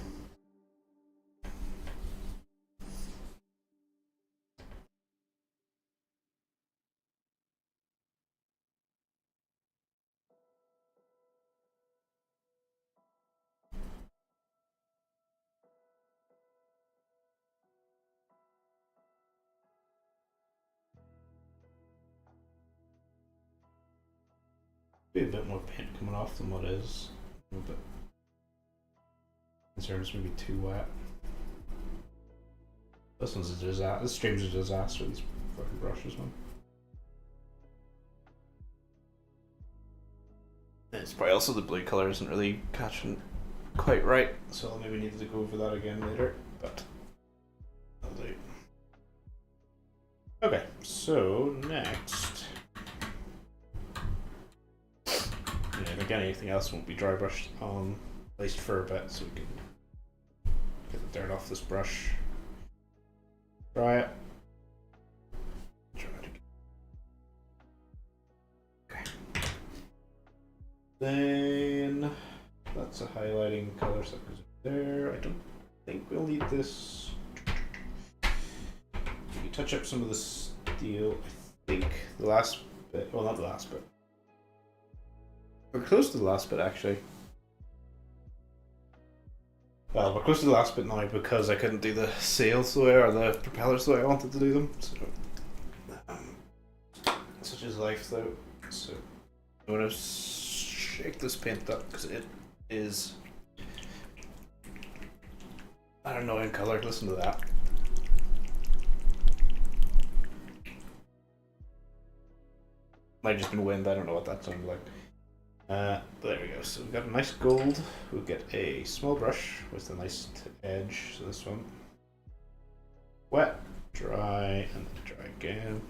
Be a bit more paint coming off than what is. A little bit concerned it's maybe too wet. This one's a disaster. This stream's a disaster, these fucking brushes, man. It's probably also the blue colour isn't really catching quite right, so I'll maybe need to go over that again later, but I'll do. Okay, so next. Yeah, again, anything else won't be dry brushed on at least for a bit, so we can get the dirt off this brush. Dry it. Try it again. Okay. Then that's a highlighting color, so that goes there. I don't think we'll need this. We can touch up some of the steel. I think the last bit. Well, not the last bit. We're close to the last bit, actually. Well, we're close to the last bit now because I couldn't do the sails the way, or the propellers the way I wanted to do them. So, such is life, though. So, I'm gonna shake this paint up because it is an annoying color. Listen to that. Might have just been wind. I don't know what that sounded like. But there we go. So we've got a nice gold. We'll get a small brush with a nice edge. So this one, wet, dry, and then dry again.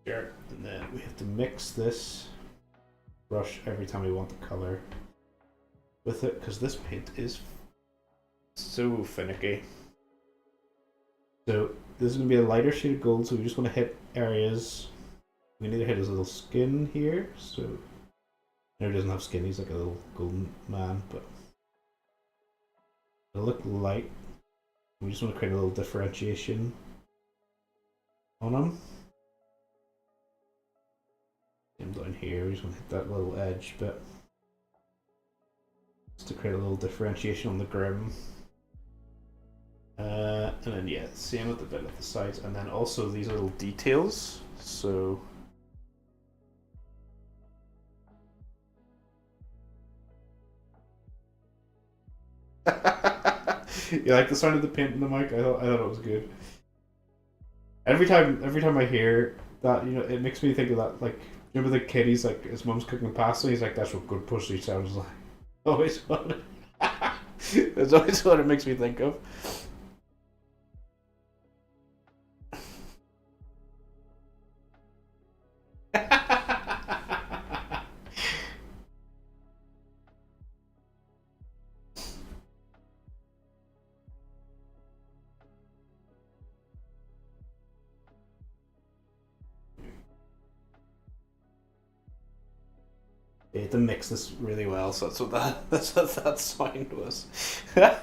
Here, and then we have to mix this brush every time we want the color with it, because this paint is so finicky. So this is going to be a lighter shade of gold, so we just want to hit areas. We need to hit his little skin here, so he doesn't have skin, he's like a little golden man, but it'll look light. We just want to create a little differentiation on him. Him down here, we just want to hit that little edge bit. Just to create a little differentiation on the grim. And then yeah, same with the bit at the sides, and then also these little details. So you like the sound of the paint in the mic? I thought it was good. Every time I hear that, you know, it makes me think of that, like, remember the kid, he's like, his mum's cooking pasta, he's like, that's what good pussy sounds like. Always what that's always what it makes me think of. You have to mix this really well, so that's what that sound was. Move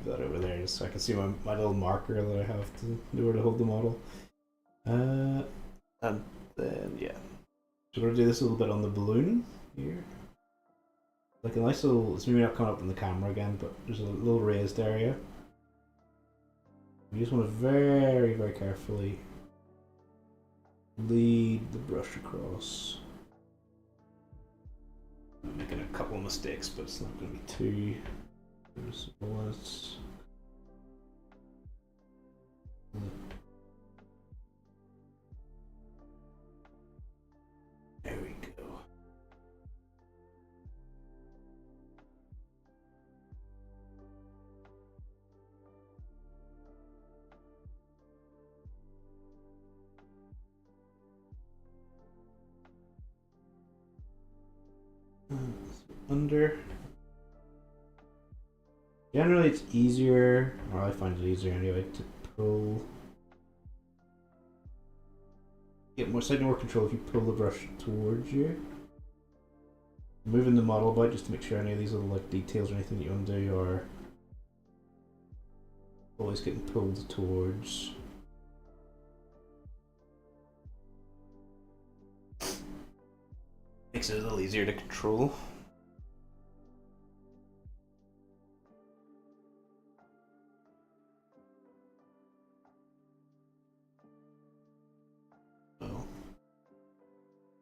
that over there just so I can see my little marker that I have to know where to hold the model. And then yeah. So we're gonna do this a little bit on the balloon here. Like a nice little, it's maybe not coming up in the camera again, but there's a little raised area. You just want to very, very carefully lead the brush across. I'm making a couple of mistakes, but it's not going to be too noticeable. There we go. Under. Generally, it's easier, or I find it easier anyway, to pull. Get slightly more control if you pull the brush towards you. Moving the model about just to make sure any of these little like details or anything that you want to do are always getting pulled towards. Makes it a little easier to control. So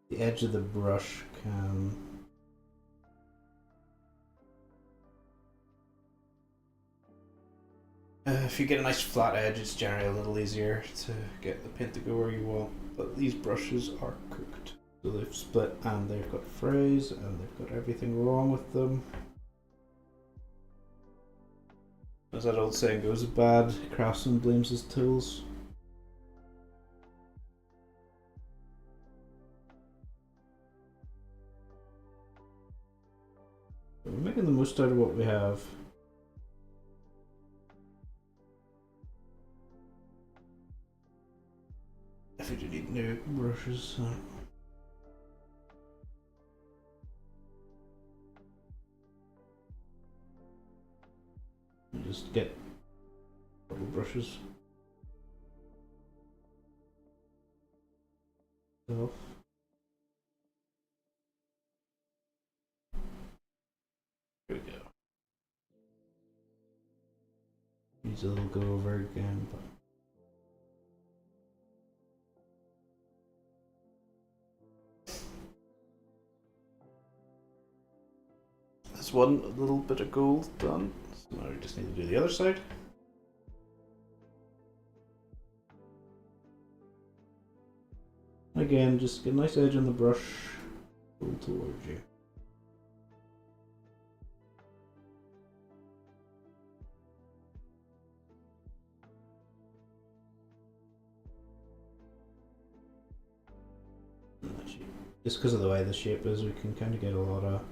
the edge of the brush can if you get a nice flat edge, it's generally a little easier to get the paint to go where you want, but these brushes are cooked. So they've split and they've got frays and they've got everything wrong with them. As that old saying goes, a bad craftsman blames his tools. We're making the most out of what we have. If we do need new brushes, just get a couple brushes. So. Here we go. Needs a little go over again, but. That's one little bit of gold done. So now we just need to do the other side. Again, just get a nice edge on the brush, pull towards you. Just because of the way the shape is, we can kind of get a lot of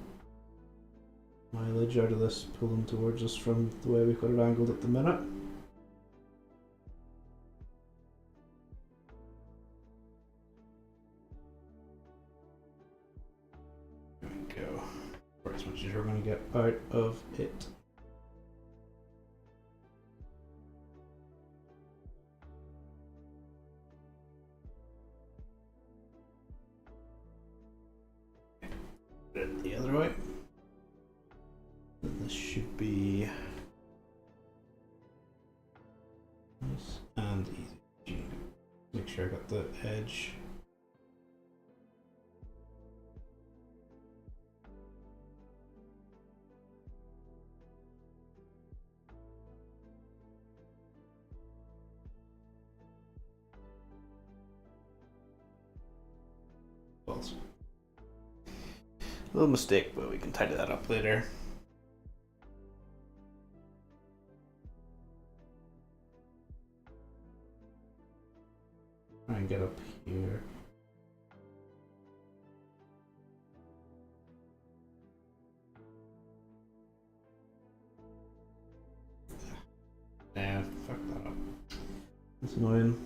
mileage out of this pulling towards us from the way we've got it angled at the minute. There we go. For as much as we're going to get out of it. Put it the other way. This should be nice and easy. Make sure I got the edge. False. A little mistake, but we can tidy that up later. Try and get up here. Nah, fuck that up. That's annoying.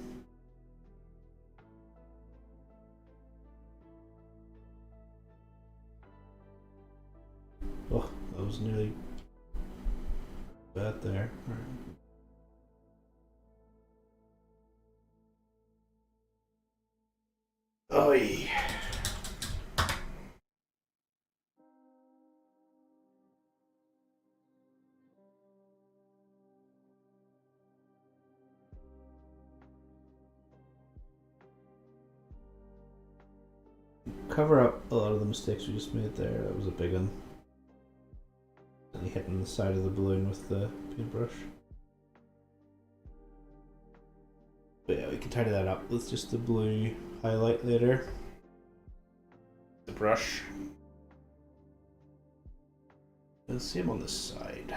Oh, that was nearly bad there. All right. Oi. Cover up a lot of the mistakes we just made there. That was a big one. And hitting the side of the balloon with the paintbrush. But yeah, we can tidy that up with just the blue highlight later. The brush. And same on this side.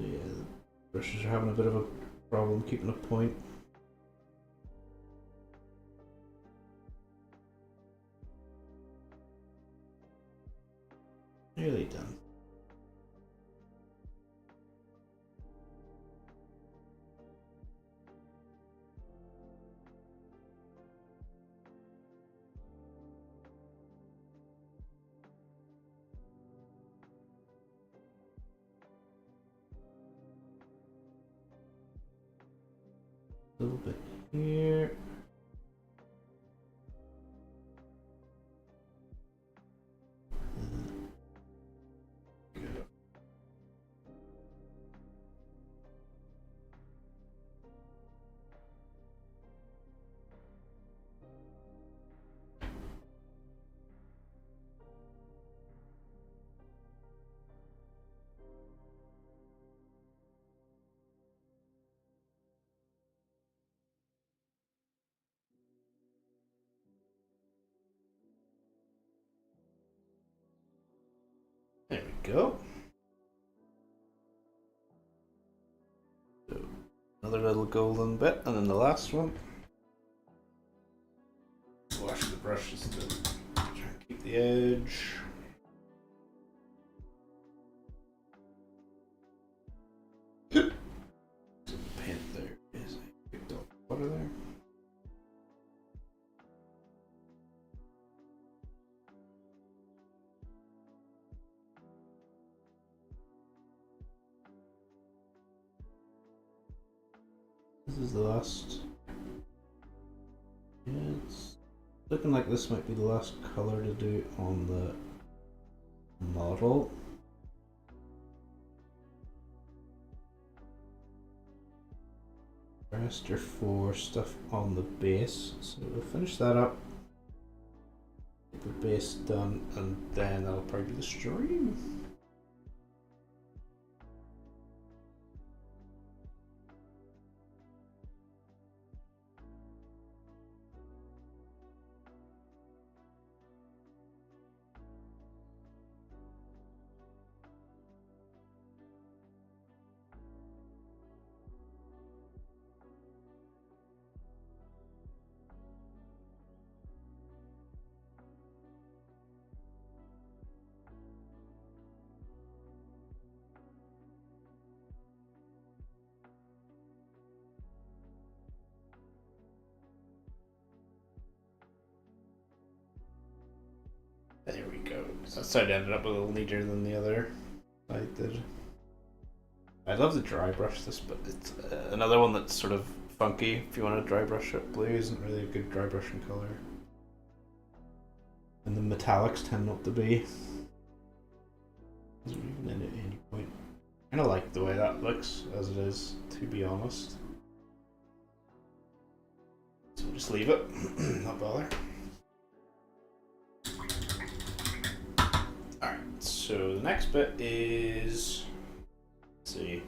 Yeah, the brushes are having a bit of a problem keeping a point. Nearly done. A little bit here. go. So another little golden bit, and then the last one. Wash the brush just to try and keep the edge. Paint there is a big dot of water there. This is the last. Yeah, it's looking like this might be the last color to do on the model. The rest are for stuff on the base, so we'll finish that up. Get the base done, and then that'll probably be the stream. There we go. So that side ended up a little neater than the other side did. I love the dry brush this, but it's another one that's sort of funky. If you want to dry brush it, blue isn't really a good dry brushing color. And the metallics tend not to be. Isn't even in at any point. I kind of like the way that looks as it is, to be honest. So we'll just leave it, not bother. Alright, so the next bit is, let's see.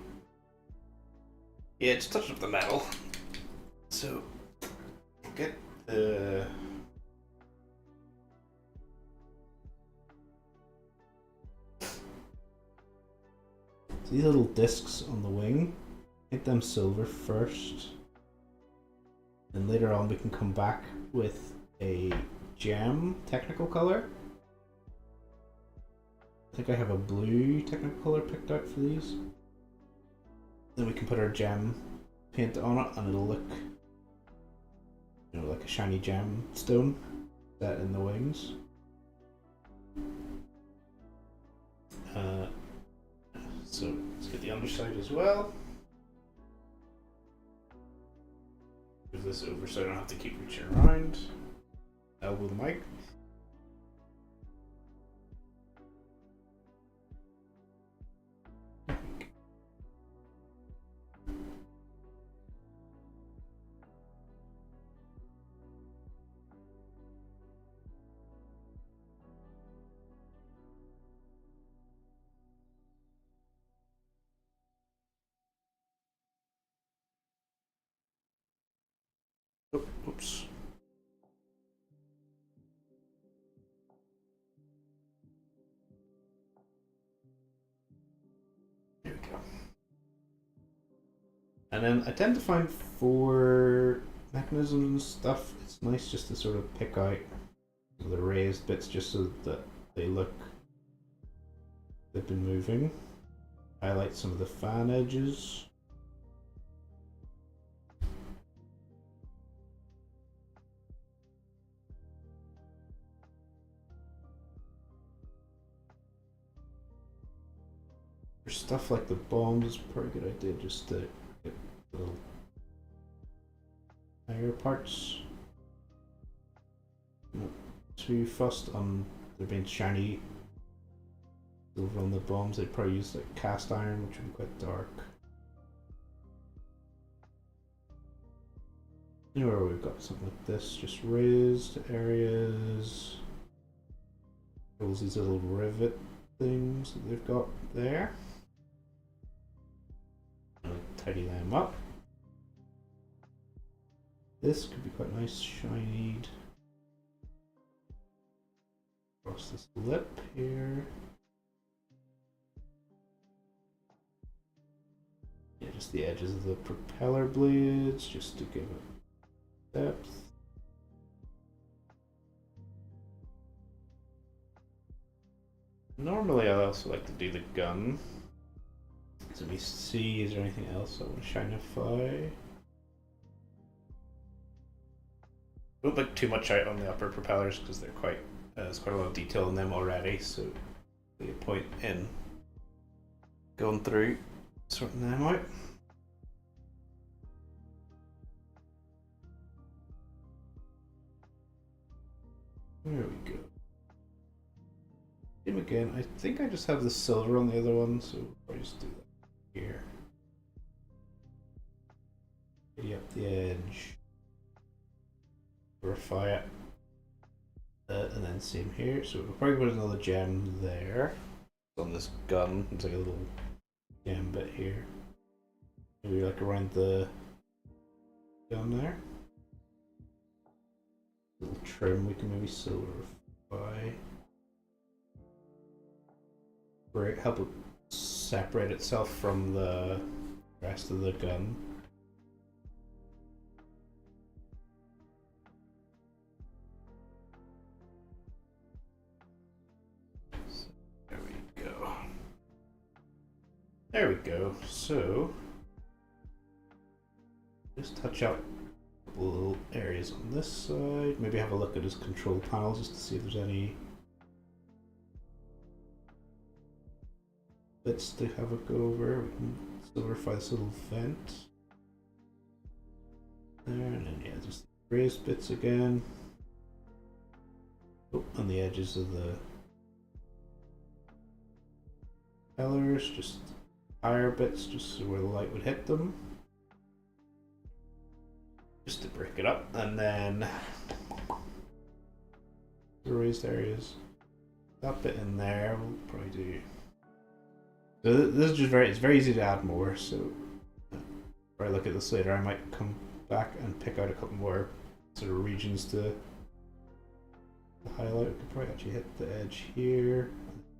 Yeah, just touch up the metal. So get the these little discs on the wing, get them silver first, and later on we can come back with a gem technical color. I think I have a blue technical color picked out for these. Then we can put our gem paint on it, and it'll look, you know, like a shiny gem stone set in the wings. So let's get the underside as well. Move this over so I don't have to keep reaching around. Elbow the mic. Oh, oops. There we go. And then I tend to find for mechanisms and stuff, it's nice just to sort of pick out the raised bits just so that they look, they've been moving. Highlight some of the fan edges. For stuff like the bombs, it's probably a good idea just to get little higher parts. Not too fussed on there being shiny silver on the bombs. They'd probably use like cast iron, which would be quite dark. Anywhere we've got something like this, just raised areas. Those these little rivet things that they've got there. Tidy them up. This could be quite nice, shinied. Across this lip here. just the edges of the propeller blades, just to give it depth. Normally I also like to do the gun. So let me see, is there anything else I want to shinify? Don't look too much out on the upper propellers because they're quite, there's quite a lot of detail in them already, so there's a point in going through sorting them out. There we go. Same again. I think I just have the silver on the other one, so I'll just do that here. Ready up the edge. Verify it. And then same here. So we'll probably put another gem there. On this gun. It's like a little gem bit here. Maybe like around the gun there. Little trim we can maybe silverify. Help it separate itself from the rest of the gun. So, there we go. There we go. So just touch up a couple little areas on this side. Maybe have a look at his control panel just to see if there's any bits to have a go over. We can silverify this little vent there, and then yeah, just raised bits again. Oh, on the edges of the propellers, just higher bits, just so where the light would hit them, just to break it up, and then the raised areas. That bit in there, we'll probably do. So this is just it's very easy to add more, so if I look at this later I might come back and pick out a couple more sort of regions to highlight. We could probably actually hit the edge here,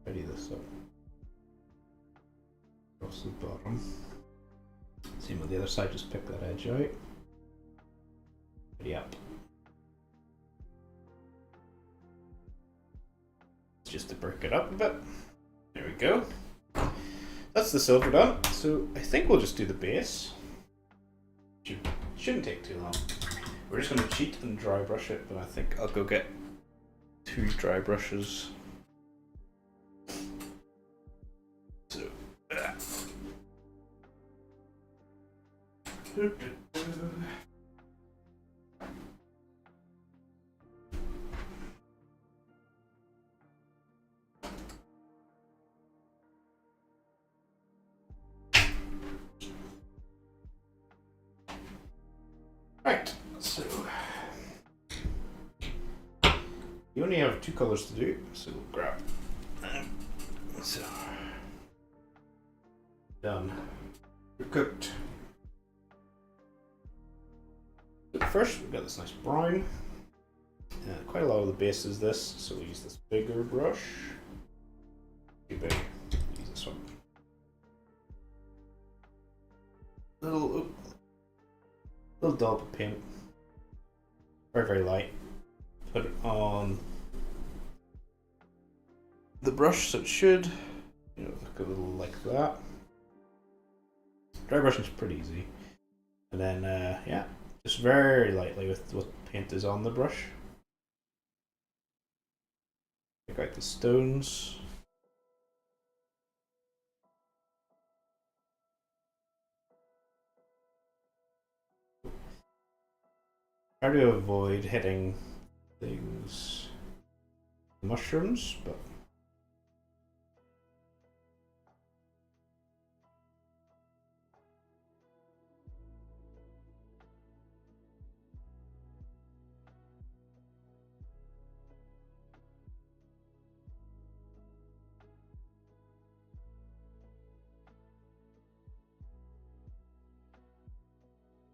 tidy this up across the bottom. Same with the other side, just pick that edge out. Tidy up. Just to break it up a bit. There we go. That's the silver done, so I think we'll just do the base. Shouldn't take too long. We're just going to cheat and dry brush it, but I think I'll go get 2 dry brushes. So, right, so you only have 2 colors to do, so we'll grab them. So done. We're cooked. So first we've got this nice brown. Quite a lot of the base is this, so we'll use this bigger brush. Too big. Use this one. Little dollop of paint. Very, very light. Put it on the brush, so it should, look a little like that. Dry brushing is pretty easy. And then, yeah, just very lightly with what paint is on the brush. Pick out the stones. Try to avoid hitting things, mushrooms, but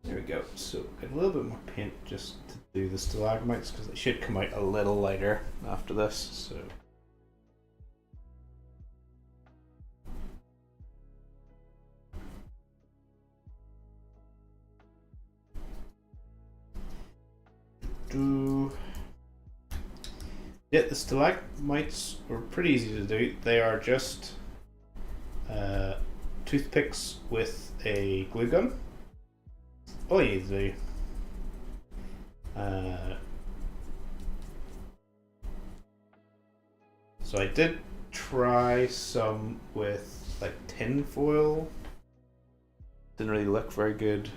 there we go. So get a little bit more paint just to do the stalagmites because they should come out a little lighter after this. So Yeah, the stalagmites were pretty easy to do. They are just toothpicks with a glue gun. All you need to do. So I did try some with like tin foil. Didn't really look very good.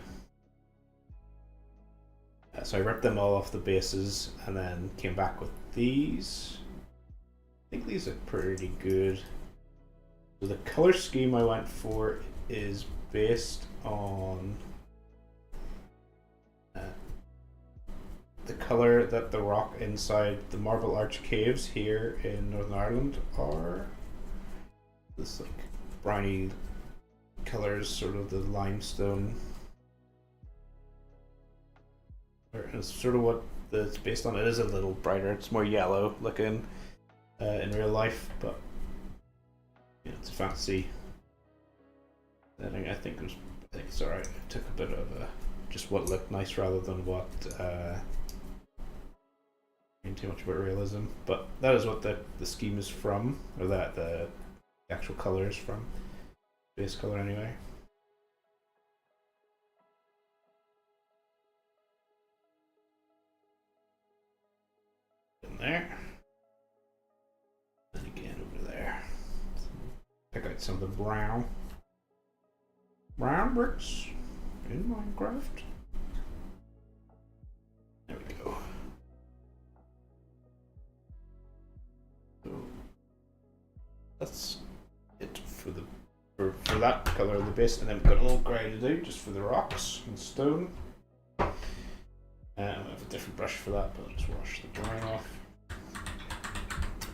So I ripped them all off the bases and then came back with these. I think these are pretty good. So the color scheme I went for is based on the color that the rock inside the Marble Arch Caves here in Northern Ireland are. This like browny colors, sort of the limestone. It's sort of what it's based on. It is a little brighter. It's more yellow looking in real life, but yeah, it's a fancy setting. I think it's alright. I took a bit of just what looked nice rather than what too much about realism. But that is what the scheme is from, or that the actual color is from. Base color anyway. There. And again over there. Pick out some of the brown bricks in Minecraft. There we go. So that's it for the for that color of the base, and then we've got a little grey to do just for the rocks and stone. I have a different brush for that, but I'll just wash the drawing off.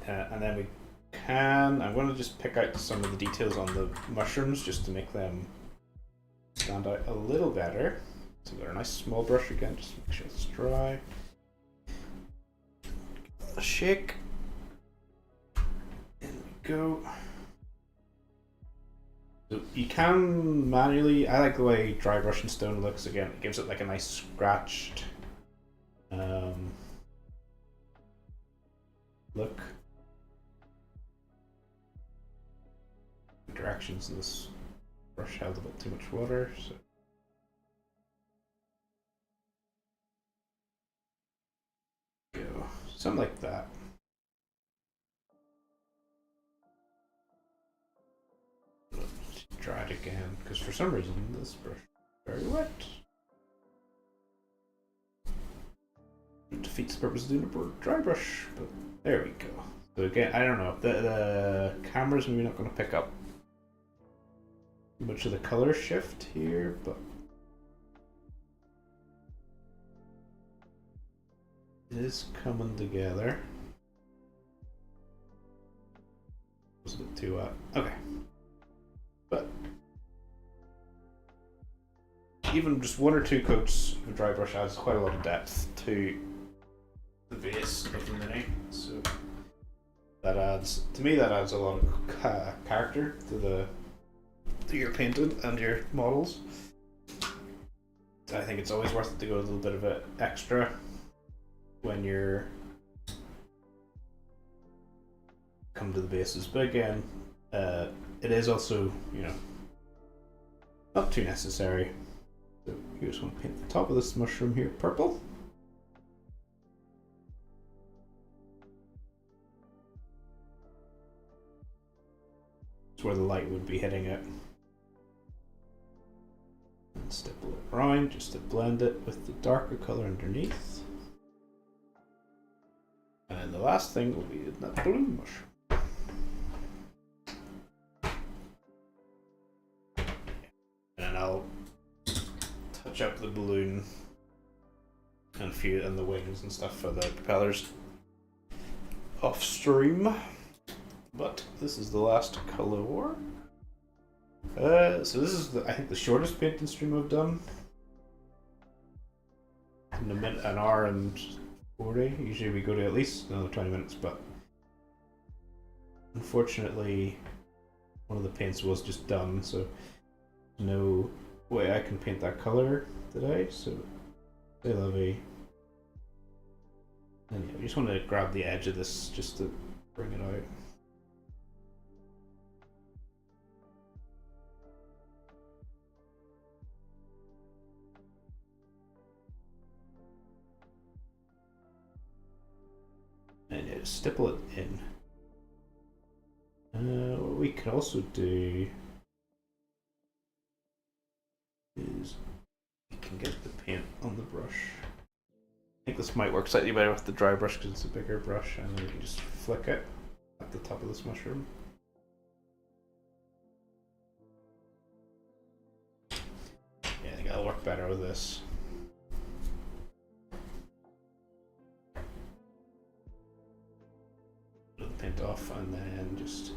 And then we can, I'm going to just pick out some of the details on the mushrooms just to make them stand out a little better. So we've got a nice small brush again, just make sure it's dry. Give that a shake. In we go. So you can manually, I like the way dry brush and stone looks again. It gives it like a nice scratched look. Directions in this brush held a bit too much water, so go something like that. Try it again, because for some reason this brush is very wet. It defeats the purpose of doing a dry brush, but there we go. So again, I don't know, the camera's maybe not going to pick up much of the color shift here, but it is coming together. It was a bit too okay. But even just one or two coats of dry brush adds quite a lot of depth to the base of the mini. So that adds, to me, that adds a lot of character to your painting and your models. I think it's always worth it to go a little bit of an extra when you're come to the bases. But again, it is also, you know, not too necessary. So you just want to paint the top of this mushroom here purple. It's where the light would be hitting it. And stipple it around just to blend it with the darker color underneath. And then the last thing will be that blue mushroom. And I'll touch up the balloon and the wings and stuff for the propellers off stream. But this is the last color. So this is I think the shortest painting stream I've done. In an hour and 40. Usually we go to at least another 20 minutes, but unfortunately one of the paints was just done, so no way I can paint that color today. So c'est la vie. And yeah, we just want to grab the edge of this just to bring it out. And yeah, just stipple it in. What we can also do is you can get the paint on the brush. I think this might work slightly better with the dry brush because it's a bigger brush, and then we can just flick it at the top of this mushroom. Yeah, I think that'll work better with this. Put the paint off and then just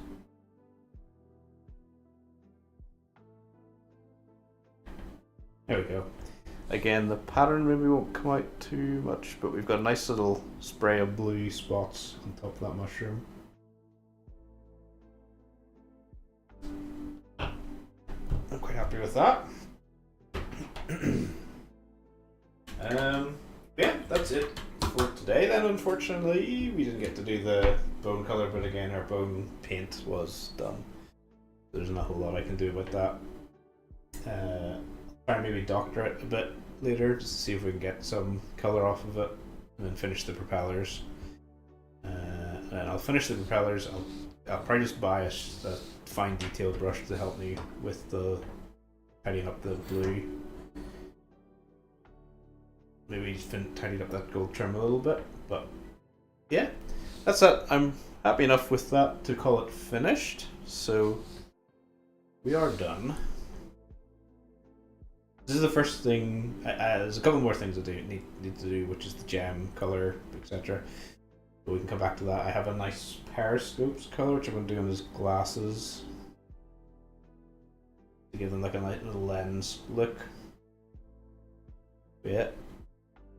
there we go. Again, the pattern maybe won't come out too much, but we've got a nice little spray of blue spots on top of that mushroom. I'm quite happy with that. Yeah, that's it for today then. Unfortunately, we didn't get to do the bone color, but again, our bone paint was done. There's not a whole lot I can do about that. Try and maybe doctor it a bit later just to see if we can get some color off of it, and then finish the propellers. And I'll finish the propellers. I'll probably just buy a fine detail brush to help me with the tidying up the blue. Maybe just tidied up that gold trim a little bit, but yeah, that's it. I'm happy enough with that to call it finished. So we are done. This is the first thing. There's a couple more things I need to do, which is the gem color, etc. But we can come back to that. I have a nice periscopes color, which I'm going to do on his glasses to give them like a nice little lens look. But yeah,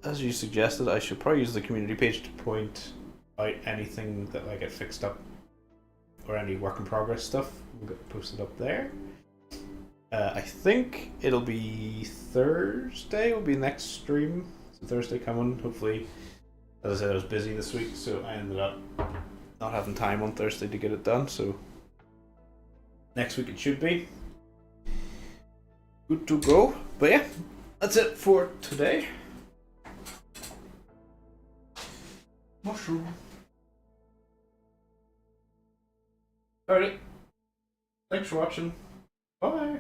as you suggested, I should probably use the community page to point out anything that I get fixed up or any work in progress stuff. We'll get posted up there. I think it'll be Thursday, will be next stream. So Thursday coming, hopefully. As I said, I was busy this week, so I ended up not having time on Thursday to get it done, so next week it should be good to go. But yeah, that's it for today. Mushroom. Alright, thanks for watching. Bye.